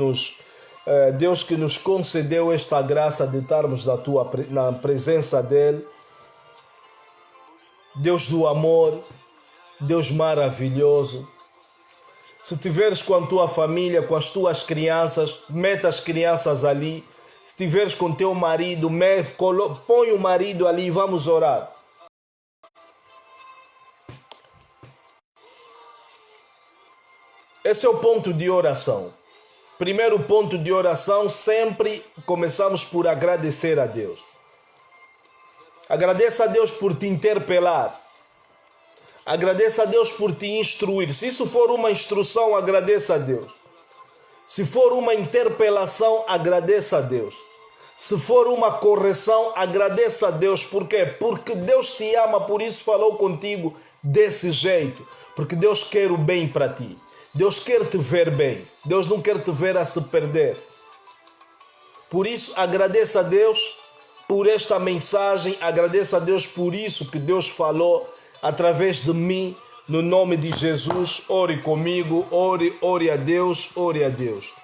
nos concedeu esta graça de estarmos na presença dEle. Deus do amor, Deus maravilhoso. Se tiveres com a tua família, com as tuas crianças, meta as crianças ali. Se tiveres com teu marido, põe o marido ali e vamos orar. Esse é o ponto de oração. Primeiro ponto de oração, sempre começamos por agradecer a Deus. Agradeça a Deus por te interpelar. Agradeça a Deus por te instruir. Se isso for uma instrução, agradeça a Deus. Se for uma interpelação, agradeça a Deus. Se for uma correção, agradeça a Deus. Por quê? Porque Deus te ama, por isso falou contigo desse jeito. Porque Deus quer o bem para ti. Deus quer te ver bem. Deus não quer te ver a se perder. Por isso, agradeça a Deus por esta mensagem. Agradeça a Deus por isso que Deus falou através de mim. No nome de Jesus, ore comigo. Ore a Deus, ore a Deus.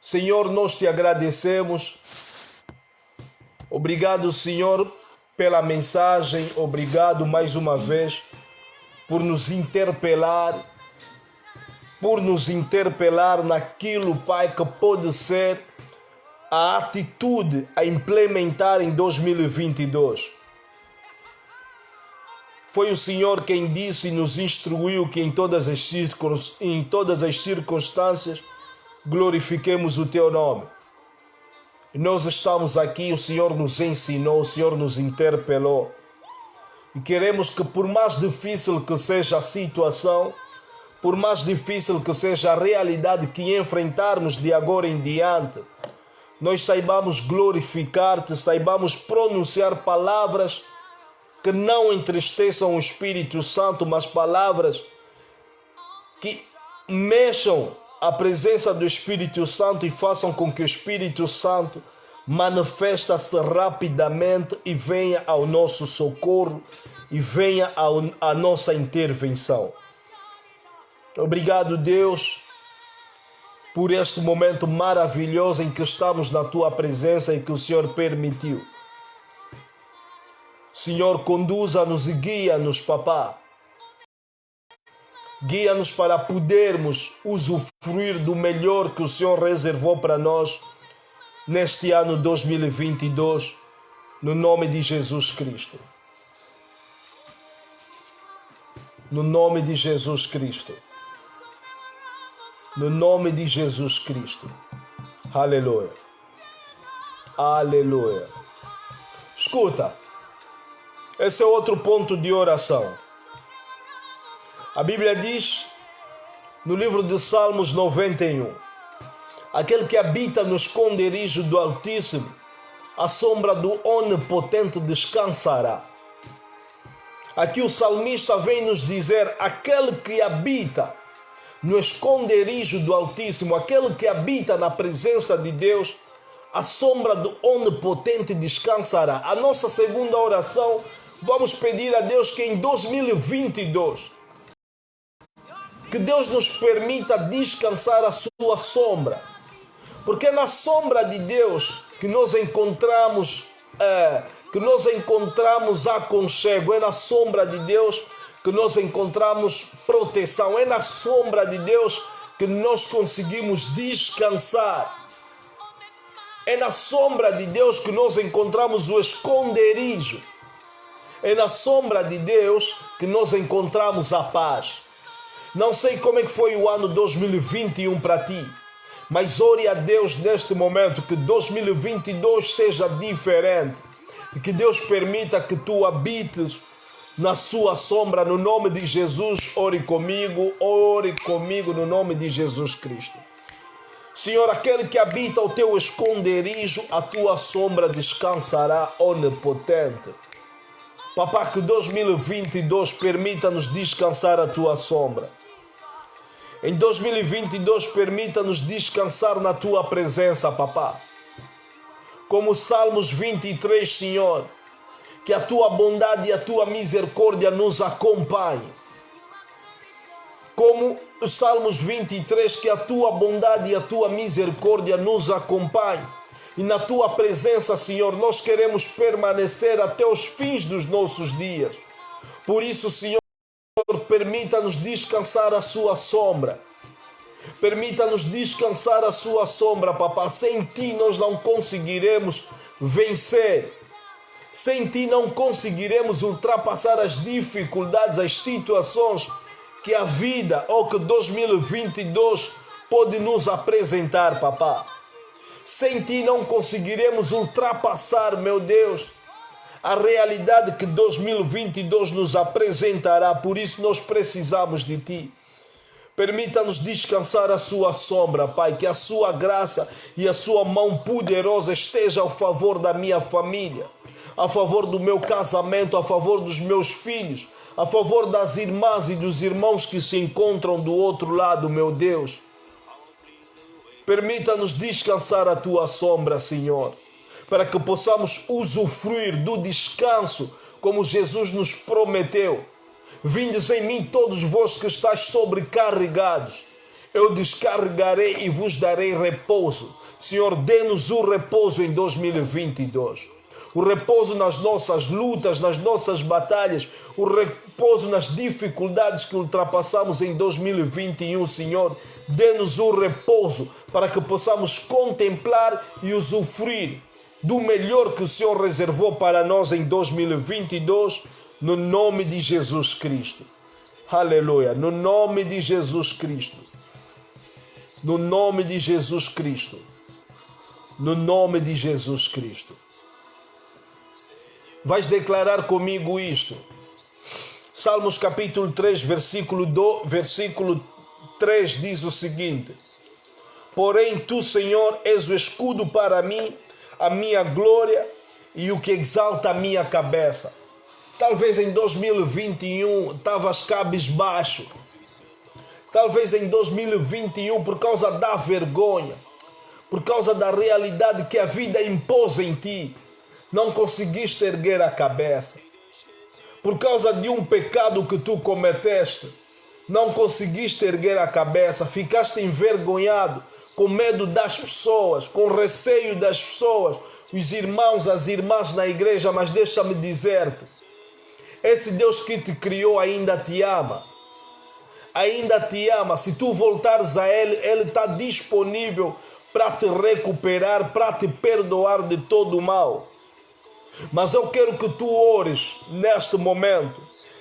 Senhor, nós te agradecemos. Obrigado, Senhor, pela mensagem. Obrigado mais uma vez por nos interpelar naquilo, Pai, que pode ser a atitude a implementar em 2022. Foi o Senhor quem disse e nos instruiu que em todas as circunstâncias glorifiquemos o Teu nome. E nós estamos aqui, o Senhor nos ensinou, o Senhor nos interpelou. E queremos que, por mais difícil que seja a situação, por mais difícil que seja a realidade que enfrentarmos de agora em diante, nós saibamos glorificar-te, saibamos pronunciar palavras que não entristeçam o Espírito Santo, mas palavras que mexam a presença do Espírito Santo e façam com que o Espírito Santo manifesta-se rapidamente e venha ao nosso socorro e venha à nossa intervenção. Obrigado, Deus, por este momento maravilhoso em que estamos na Tua presença e que o Senhor permitiu. Senhor, conduza-nos e guia-nos, Papá. Guia-nos para podermos usufruir do melhor que o Senhor reservou para nós neste ano 2022, no nome de Jesus Cristo. No nome de Jesus Cristo. No nome de Jesus Cristo. Aleluia. Aleluia. Escuta. Esse é outro ponto de oração. A Bíblia diz, no livro de Salmos 91, aquele que habita no esconderijo do Altíssimo, a sombra do Onipotente descansará. Aqui o salmista vem nos dizer, aquele que habita no esconderijo do Altíssimo, aquele que habita na presença de Deus, a sombra do Onipotente descansará. A nossa segunda oração, vamos pedir a Deus que em 2022, que Deus nos permita descansar a sua sombra. Porque é na sombra de Deus que nós encontramos aconchego, é na sombra de Deus que nós encontramos proteção, é na sombra de Deus que nós conseguimos descansar. É na sombra de Deus que nós encontramos o esconderijo. É na sombra de Deus que nós encontramos a paz. Não sei como é que foi o ano 2021 para ti, mas ore a Deus neste momento que 2022 seja diferente e que Deus permita que tu habites na sua sombra. No nome de Jesus, ore comigo no nome de Jesus Cristo. Senhor, aquele que habita o teu esconderijo, a tua sombra descansará, onipotente. Papá, que 2022 permita-nos descansar a tua sombra. Em 2022 permita-nos descansar na tua presença, papá. Como Salmos 23, Senhor, que a tua bondade e a tua misericórdia nos acompanhem. Como os Salmos 23, que a tua bondade e a tua misericórdia nos acompanhem. E na tua presença, Senhor, nós queremos permanecer até os fins dos nossos dias. Por isso, Senhor, permita-nos descansar a sua sombra. Permita-nos descansar a sua sombra, papá. Sem ti nós não conseguiremos vencer. Sem ti não conseguiremos ultrapassar as dificuldades, as situações que a vida ou que 2022 pode nos apresentar, papá. Sem ti não conseguiremos ultrapassar, meu Deus, a realidade que 2022 nos apresentará. Por isso nós precisamos de ti. Permita-nos descansar a sua sombra, Pai, que a sua graça e a sua mão poderosa esteja ao favor da minha família, a favor do meu casamento, a favor dos meus filhos, a favor das irmãs e dos irmãos que se encontram do outro lado, meu Deus. Permita-nos descansar a tua sombra, Senhor, para que possamos usufruir do descanso como Jesus nos prometeu. Vindes em mim todos vós que estáis sobrecarregados, eu descarregarei e vos darei repouso. Senhor, dê-nos o repouso em 2022. o repouso nas nossas lutas, nas nossas batalhas, o repouso nas dificuldades que ultrapassamos em 2021, Senhor. Dê-nos o repouso para que possamos contemplar e usufruir do melhor que o Senhor reservou para nós em 2022, no nome de Jesus Cristo. Aleluia, no nome de Jesus Cristo. No nome de Jesus Cristo. No nome de Jesus Cristo. Vais declarar comigo isto. Salmos capítulo 3, versículo 3 diz o seguinte: porém tu, Senhor, és o escudo para mim, a minha glória e o que exalta a minha cabeça. Talvez em 2021 estavas cabisbaixo. Talvez em 2021, por causa da vergonha, por causa da realidade que a vida impôs em ti, não conseguiste erguer a cabeça. Por causa de um pecado que tu cometeste, não conseguiste erguer a cabeça, ficaste envergonhado, com medo das pessoas, com receio das pessoas, os irmãos, as irmãs na igreja. Mas deixa-me dizer-te, esse Deus que te criou ainda te ama. Ainda te ama. Se tu voltares a Ele, Ele está disponível para te recuperar, para te perdoar de todo o mal. Mas eu quero que tu ores neste momento.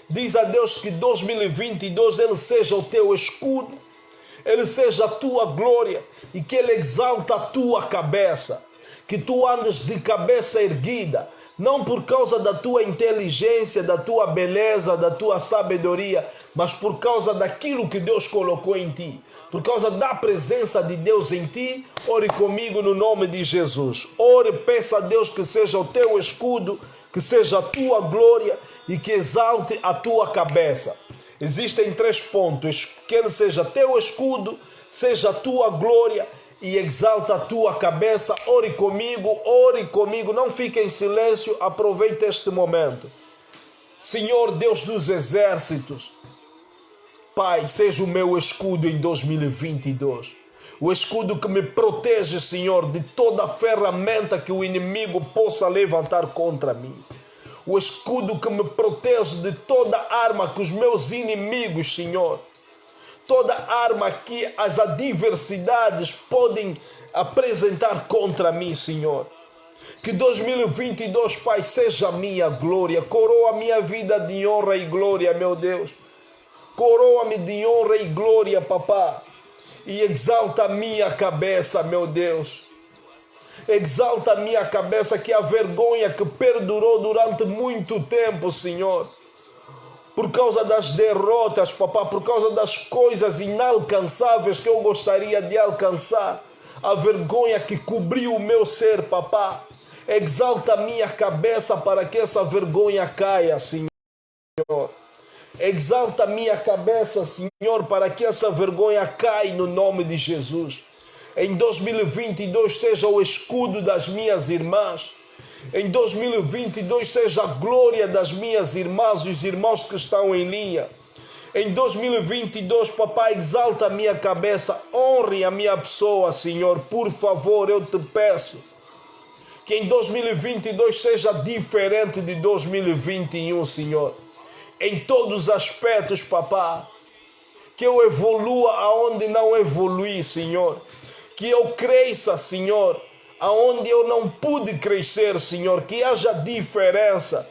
Diz a Deus que 2022 Ele seja o teu escudo, Ele seja a tua glória e que Ele exalta a tua cabeça. Que tu andes de cabeça erguida, não por causa da tua inteligência, da tua beleza, da tua sabedoria, mas por causa daquilo que Deus colocou em ti. Por causa da presença de Deus em ti. Ore comigo no nome de Jesus. Ore, peça a Deus que seja o teu escudo, que seja a tua glória e que exalte a tua cabeça. Existem 3 pontos: que Ele seja teu escudo, seja a tua glória e exalta a tua cabeça. Ore comigo, não fique em silêncio, aproveite este momento. Senhor Deus dos exércitos, Pai, seja o meu escudo em 2022. O escudo que me protege, Senhor, de toda ferramenta que o inimigo possa levantar contra mim. O escudo que me protege de toda arma que os meus inimigos, Senhor, toda arma que as adversidades podem apresentar contra mim, Senhor. Que 2022, Pai, seja a minha glória. Coroa a minha vida de honra e glória, meu Deus. Coroa-me de honra e glória, Papá. E exalta a minha cabeça, meu Deus. Exalta a minha cabeça, que a vergonha que perdurou durante muito tempo, Senhor, por causa das derrotas, Papá, por causa das coisas inalcançáveis que eu gostaria de alcançar, a vergonha que cobriu o meu ser, Papá, exalta a minha cabeça para que essa vergonha caia, Senhor. Exalta a minha cabeça, Senhor, para que essa vergonha caia no nome de Jesus. Em 2022 seja o escudo das minhas irmãs. Em 2022 seja a glória das minhas irmãs e os irmãos que estão em linha. Em 2022, Papai, exalta a minha cabeça, honre a minha pessoa, Senhor. Por favor, eu te peço que em 2022 seja diferente de 2021, Senhor. Em todos os aspectos, Papá. Que eu evolua aonde não evolui, Senhor. Que eu cresça, Senhor, aonde eu não pude crescer, Senhor. Que haja diferença,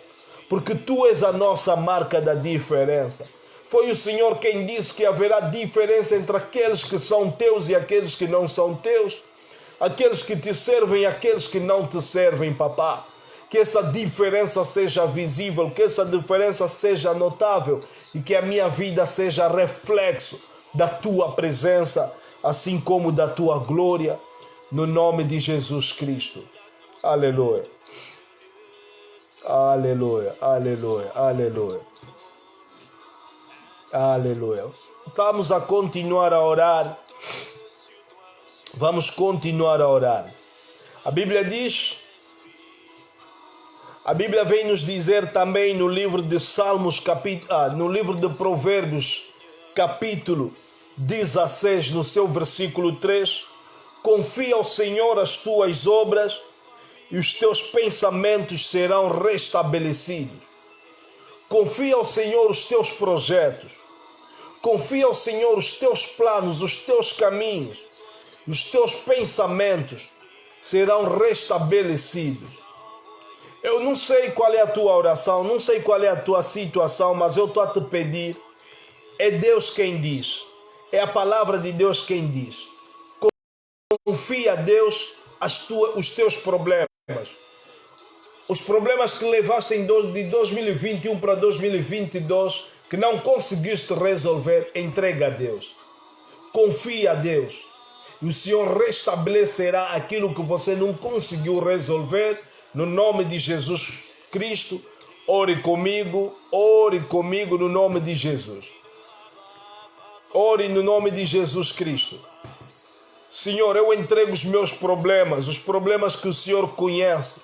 porque Tu és a nossa marca da diferença. Foi o Senhor quem disse que haverá diferença entre aqueles que são Teus e aqueles que não são Teus. Aqueles que Te servem e aqueles que não Te servem, Papá. Que essa diferença seja visível, que essa diferença seja notável e que a minha vida seja reflexo da Tua presença, assim como da Tua glória, no nome de Jesus Cristo. Aleluia. Aleluia, aleluia, aleluia. Aleluia. Vamos a continuar a orar. Vamos continuar a orar. A Bíblia diz... A Bíblia vem nos dizer também no livro de Salmos, no livro de Provérbios, capítulo 16, no seu versículo 3, confia ao Senhor as tuas obras e os teus pensamentos serão restabelecidos. Confia ao Senhor os teus projetos. Confia ao Senhor os teus planos, os teus caminhos. Os teus pensamentos serão restabelecidos. Eu não sei qual é a tua oração, não sei qual é a tua situação, mas eu estou a te pedir. É Deus quem diz. É a palavra de Deus quem diz. Confia a Deus os teus problemas. Os problemas que levaste de 2021 para 2022, que não conseguiste resolver, entrega a Deus. Confia a Deus. E o Senhor restabelecerá aquilo que você não conseguiu resolver. No nome de Jesus Cristo, ore comigo no nome de Jesus. Ore no nome de Jesus Cristo. Senhor, eu entrego os meus problemas, os problemas que o Senhor conhece,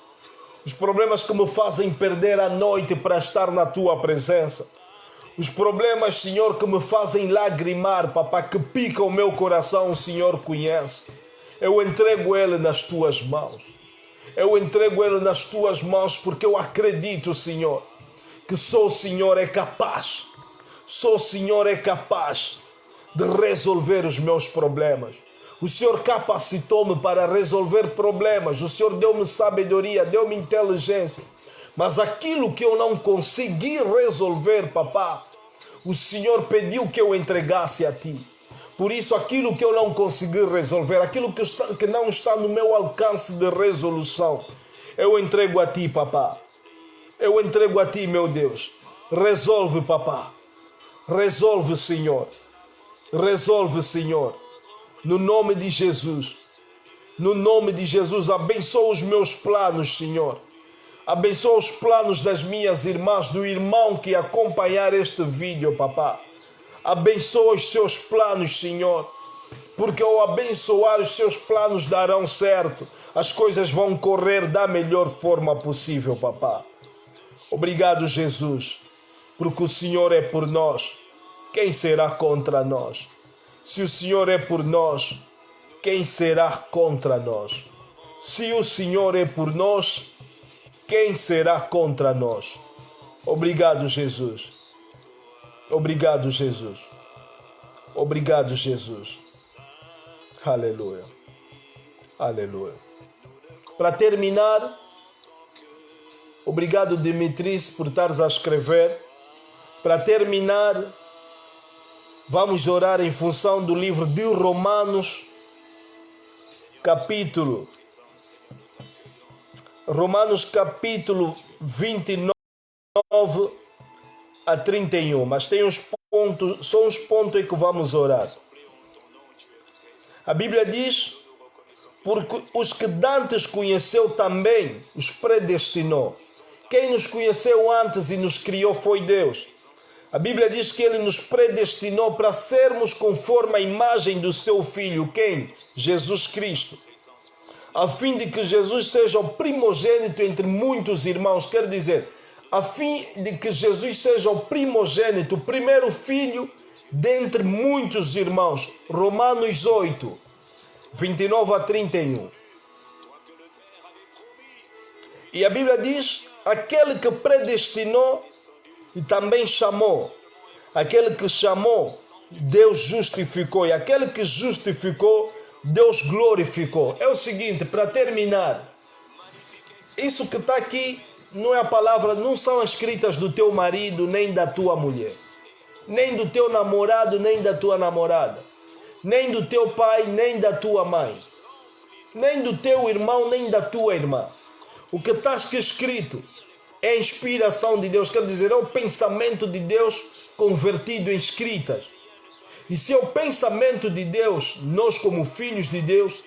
os problemas que me fazem perder a noite para estar na Tua presença, os problemas, Senhor, que me fazem lagrimar, Papá, que pica o meu coração, o Senhor conhece. Eu entrego ele nas Tuas mãos. Eu entrego ele nas Tuas mãos porque eu acredito, Senhor, que só o Senhor é capaz. Só o Senhor é capaz de resolver os meus problemas. O Senhor capacitou-me para resolver problemas. O Senhor deu-me sabedoria, deu-me inteligência. Mas aquilo que eu não consegui resolver, Papá, o Senhor pediu que eu entregasse a Ti. Por isso, aquilo que eu não consegui resolver, aquilo que não está no meu alcance de resolução, eu entrego a Ti, Papá. Eu entrego a Ti, meu Deus. Resolve, Papá. Resolve, Senhor. Resolve, Senhor. No nome de Jesus. No nome de Jesus, abençoa os meus planos, Senhor. Abençoa os planos das minhas irmãs, do irmão que acompanhar este vídeo, Papá. Abençoa os seus planos, Senhor. Porque ao abençoar os seus planos darão certo. As coisas vão correr da melhor forma possível, Papá. Obrigado, Jesus. Porque o Senhor é por nós. Quem será contra nós? Se o Senhor é por nós, quem será contra nós? Se o Senhor é por nós, quem será contra nós? Obrigado, Jesus. Obrigado, Jesus. Obrigado, Jesus. Aleluia. Aleluia. Para terminar, obrigado, Dimitris, por estares a escrever. Para terminar, vamos orar em função do livro de Romanos, capítulo 29 a 31. Mas tem uns pontos, só uns pontos em que vamos orar. A Bíblia diz: porque os que dantes conheceu também os predestinou. Quem nos conheceu antes e nos criou foi Deus. A Bíblia diz que Ele nos predestinou para sermos conforme a imagem do Seu Filho. Quem? Jesus Cristo. A fim de que Jesus seja o primogênito entre muitos irmãos. Quer dizer, a fim de que Jesus seja o primogênito, o primeiro filho dentre muitos irmãos. Romanos 8, 29 a 31. E a Bíblia diz: aquele que predestinou e também chamou. Aquele que chamou, Deus justificou. E aquele que justificou, Deus glorificou. É o seguinte, para terminar, isso que está aqui não é a palavra, não são escritas do teu marido, nem da tua mulher, nem do teu namorado, nem da tua namorada, nem do teu pai, nem da tua mãe, nem do teu irmão, nem da tua irmã. O que está escrito é a inspiração de Deus, quer dizer, é o pensamento de Deus convertido em escritas. E se é o pensamento de Deus, nós como filhos de Deus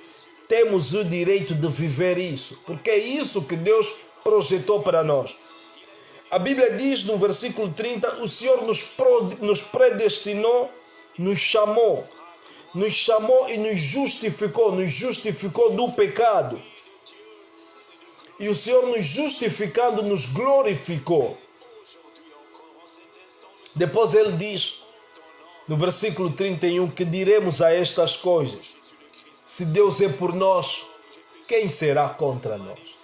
temos o direito de viver isso, porque é isso que Deus projetou para nós. A Bíblia diz no versículo 30, o Senhor nos predestinou, nos chamou e nos justificou do pecado. E o Senhor, nos justificando, nos glorificou. Depois ele diz, no versículo 31, que diremos a estas coisas: se Deus é por nós, quem será contra nós?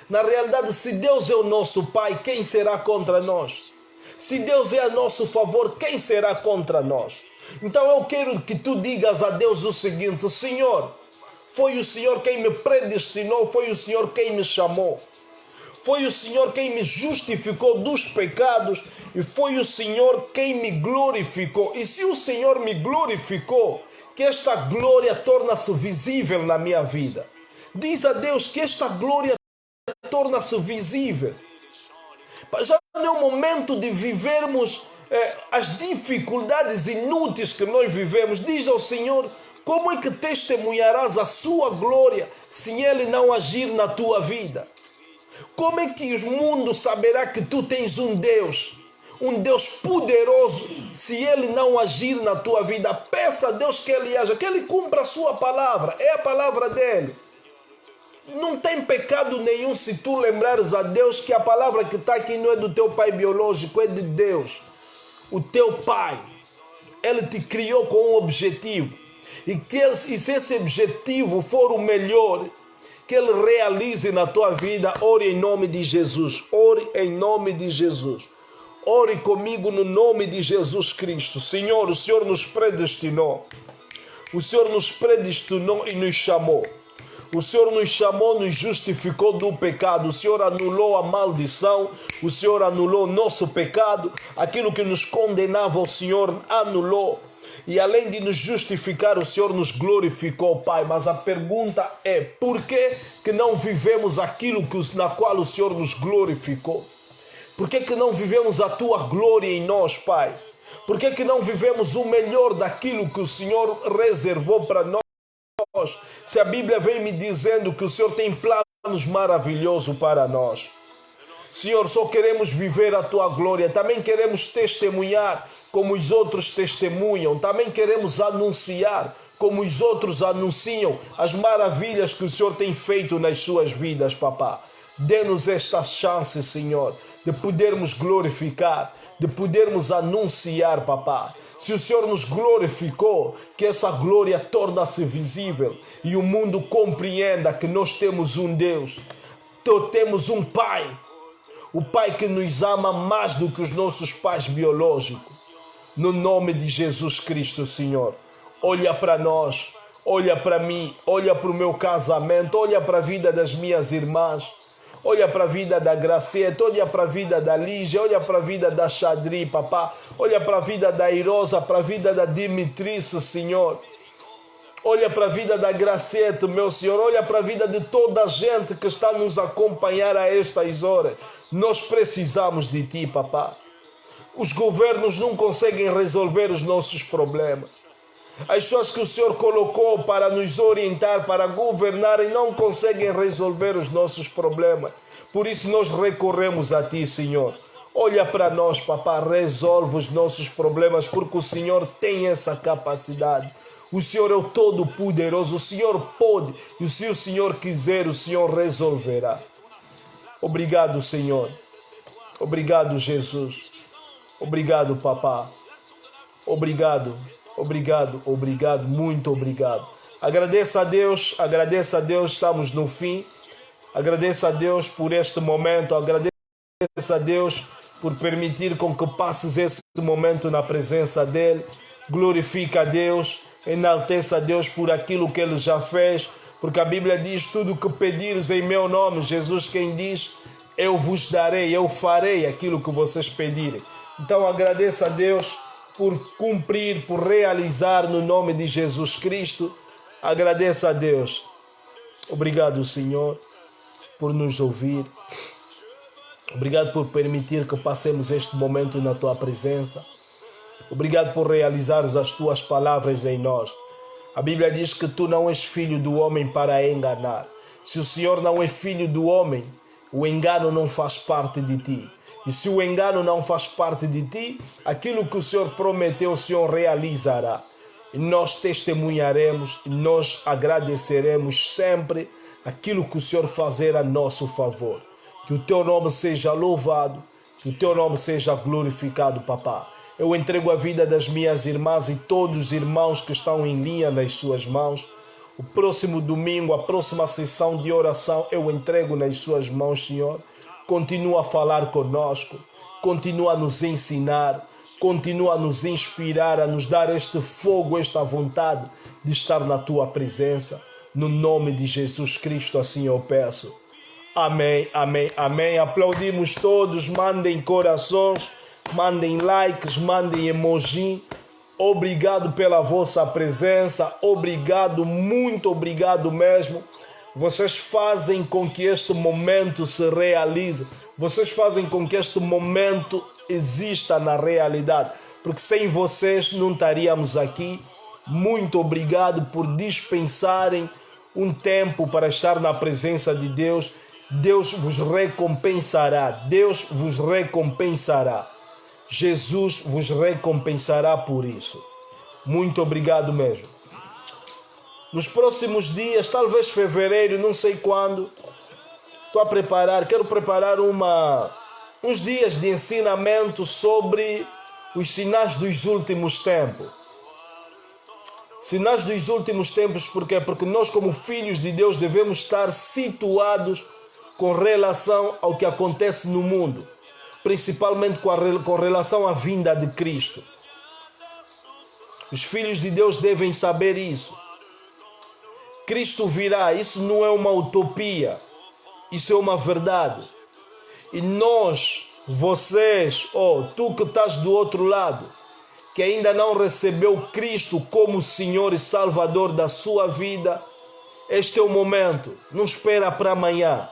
Na realidade, se Deus é o nosso Pai, quem será contra nós? Se Deus é a nosso favor, quem será contra nós? Então eu quero que tu digas a Deus o seguinte: Senhor, foi o Senhor quem me predestinou, foi o Senhor quem me chamou. Foi o Senhor quem me justificou dos pecados e foi o Senhor quem me glorificou. E se o Senhor me glorificou, que esta glória torna-se visível na minha vida. Diz a Deus que esta glória torna-se visível. Já não é o momento de vivermos as dificuldades inúteis que nós vivemos. Diz ao Senhor: como é que testemunharás a sua glória se Ele não agir na tua vida? Como é que o mundo saberá que tu tens um Deus poderoso, se Ele não agir na tua vida? Peça a Deus que Ele haja, que Ele cumpra a sua palavra, é a palavra dEle. Não tem pecado nenhum se tu lembrares a Deus que a palavra que está aqui não é do teu pai biológico, é de Deus, o teu pai. Ele te criou com um objetivo, e se esse objetivo for o melhor, que Ele realize na tua vida. Ore em nome de Jesus. Ore em nome de Jesus. Ore comigo no nome de Jesus Cristo. Senhor, o Senhor nos predestinou. O Senhor nos predestinou e nos chamou. O Senhor nos chamou, nos justificou do pecado. O Senhor anulou a maldição. O Senhor anulou nosso pecado. Aquilo que nos condenava, o Senhor anulou. E além de nos justificar, o Senhor nos glorificou, Pai. Mas a pergunta é: por que não vivemos aquilo na qual o Senhor nos glorificou? Por que não vivemos a Tua glória em nós, Pai? Por que não vivemos o melhor daquilo que o Senhor reservou para nós? Se a Bíblia vem me dizendo que o Senhor tem planos maravilhosos para nós. Senhor, só queremos viver a Tua glória. Também queremos testemunhar como os outros testemunham. Também queremos anunciar como os outros anunciam as maravilhas que o Senhor tem feito nas suas vidas, papá. Dê-nos esta chance, Senhor, de podermos glorificar, de podermos anunciar, papá. Se o Senhor nos glorificou, que essa glória torne-se visível e o mundo compreenda que nós temos um Deus, temos um Pai, o Pai que nos ama mais do que os nossos pais biológicos. No nome de Jesus Cristo, Senhor, olha para nós, olha para mim, olha para o meu casamento, olha para a vida das minhas irmãs, olha para a vida da Gracieta, olha para a vida da Lígia, olha para a vida da Xadri, papá, olha para a vida da Irosa, para a vida da Dimitrice, Senhor. Olha para a vida da Gracieta, meu Senhor, olha para a vida de toda a gente que está a nos acompanhar a estas horas. Nós precisamos de Ti, papá. Os governos não conseguem resolver os nossos problemas. As pessoas que o Senhor colocou para nos orientar, para governarem, não conseguem resolver os nossos problemas. Por isso nós recorremos a Ti, Senhor. Olha para nós, papá, resolve os nossos problemas, porque o Senhor tem essa capacidade. O Senhor é o Todo-Poderoso, o Senhor pode, e se o Senhor quiser, o Senhor resolverá. Obrigado, Senhor. Obrigado, Jesus. Obrigado, papá. Obrigado, obrigado, obrigado, muito obrigado. Agradeço a Deus, estamos no fim. Agradeço a Deus por este momento, agradeço a Deus por permitir com que passes esse momento na presença dEle. Glorifica a Deus, enalteça a Deus por aquilo que Ele já fez, porque a Bíblia diz: tudo o que pedires em meu nome, Jesus quem diz, eu vos darei, eu farei aquilo que vocês pedirem. Então agradeça a Deus por cumprir, por realizar no nome de Jesus Cristo. Agradeça a Deus. Obrigado, Senhor, por nos ouvir. Obrigado por permitir que passemos este momento na Tua presença. Obrigado por realizares as Tuas palavras em nós. A Bíblia diz que Tu não és filho do homem para enganar. Se o Senhor não é filho do homem, o engano não faz parte de Ti. E se o engano não faz parte de Ti, aquilo que o Senhor prometeu, o Senhor realizará. E nós testemunharemos, e nós agradeceremos sempre aquilo que o Senhor fazer a nosso favor. Que o Teu nome seja louvado, que o Teu nome seja glorificado, papá. Eu entrego a vida das minhas irmãs e todos os irmãos que estão em linha nas suas mãos. O próximo domingo, a próxima sessão de oração, eu entrego nas suas mãos, Senhor. Continua a falar conosco, continua a nos ensinar, continua a nos inspirar, a nos dar este fogo, esta vontade de estar na tua presença. No nome de Jesus Cristo, assim eu peço. Amém, amém, amém. Aplaudimos todos, mandem corações, mandem likes, mandem emoji. Obrigado pela vossa presença, obrigado, muito obrigado mesmo. Vocês fazem com que este momento se realize, vocês fazem com que este momento exista na realidade, porque sem vocês não estaríamos aqui. Muito obrigado por dispensarem um tempo para estar na presença de Deus. Deus vos recompensará, Deus vos recompensará. Jesus vos recompensará por isso. Muito obrigado mesmo. Nos próximos dias, talvez fevereiro, não sei quando, quero preparar uns dias de ensinamento sobre os sinais dos últimos tempos. Sinais dos últimos tempos, por quê? Porque nós, como filhos de Deus, devemos estar situados com relação ao que acontece no mundo, principalmente com relação à vinda de Cristo. Os filhos de Deus devem saber isso. Cristo virá, isso não é uma utopia, isso é uma verdade. E nós, vocês, tu que estás do outro lado, que ainda não recebeu Cristo como Senhor e Salvador da sua vida, este é o momento, não espera para amanhã.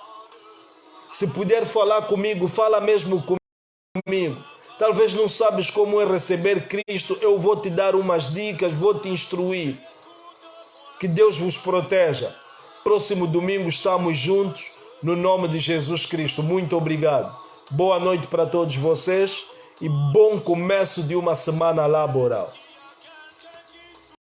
Se puder falar comigo, fala mesmo comigo. Talvez não sabes como é receber Cristo, eu vou te dar umas dicas, vou te instruir. Que Deus vos proteja. Próximo domingo estamos juntos, no nome de Jesus Cristo. Muito obrigado. Boa noite para todos vocês e bom começo de uma semana laboral.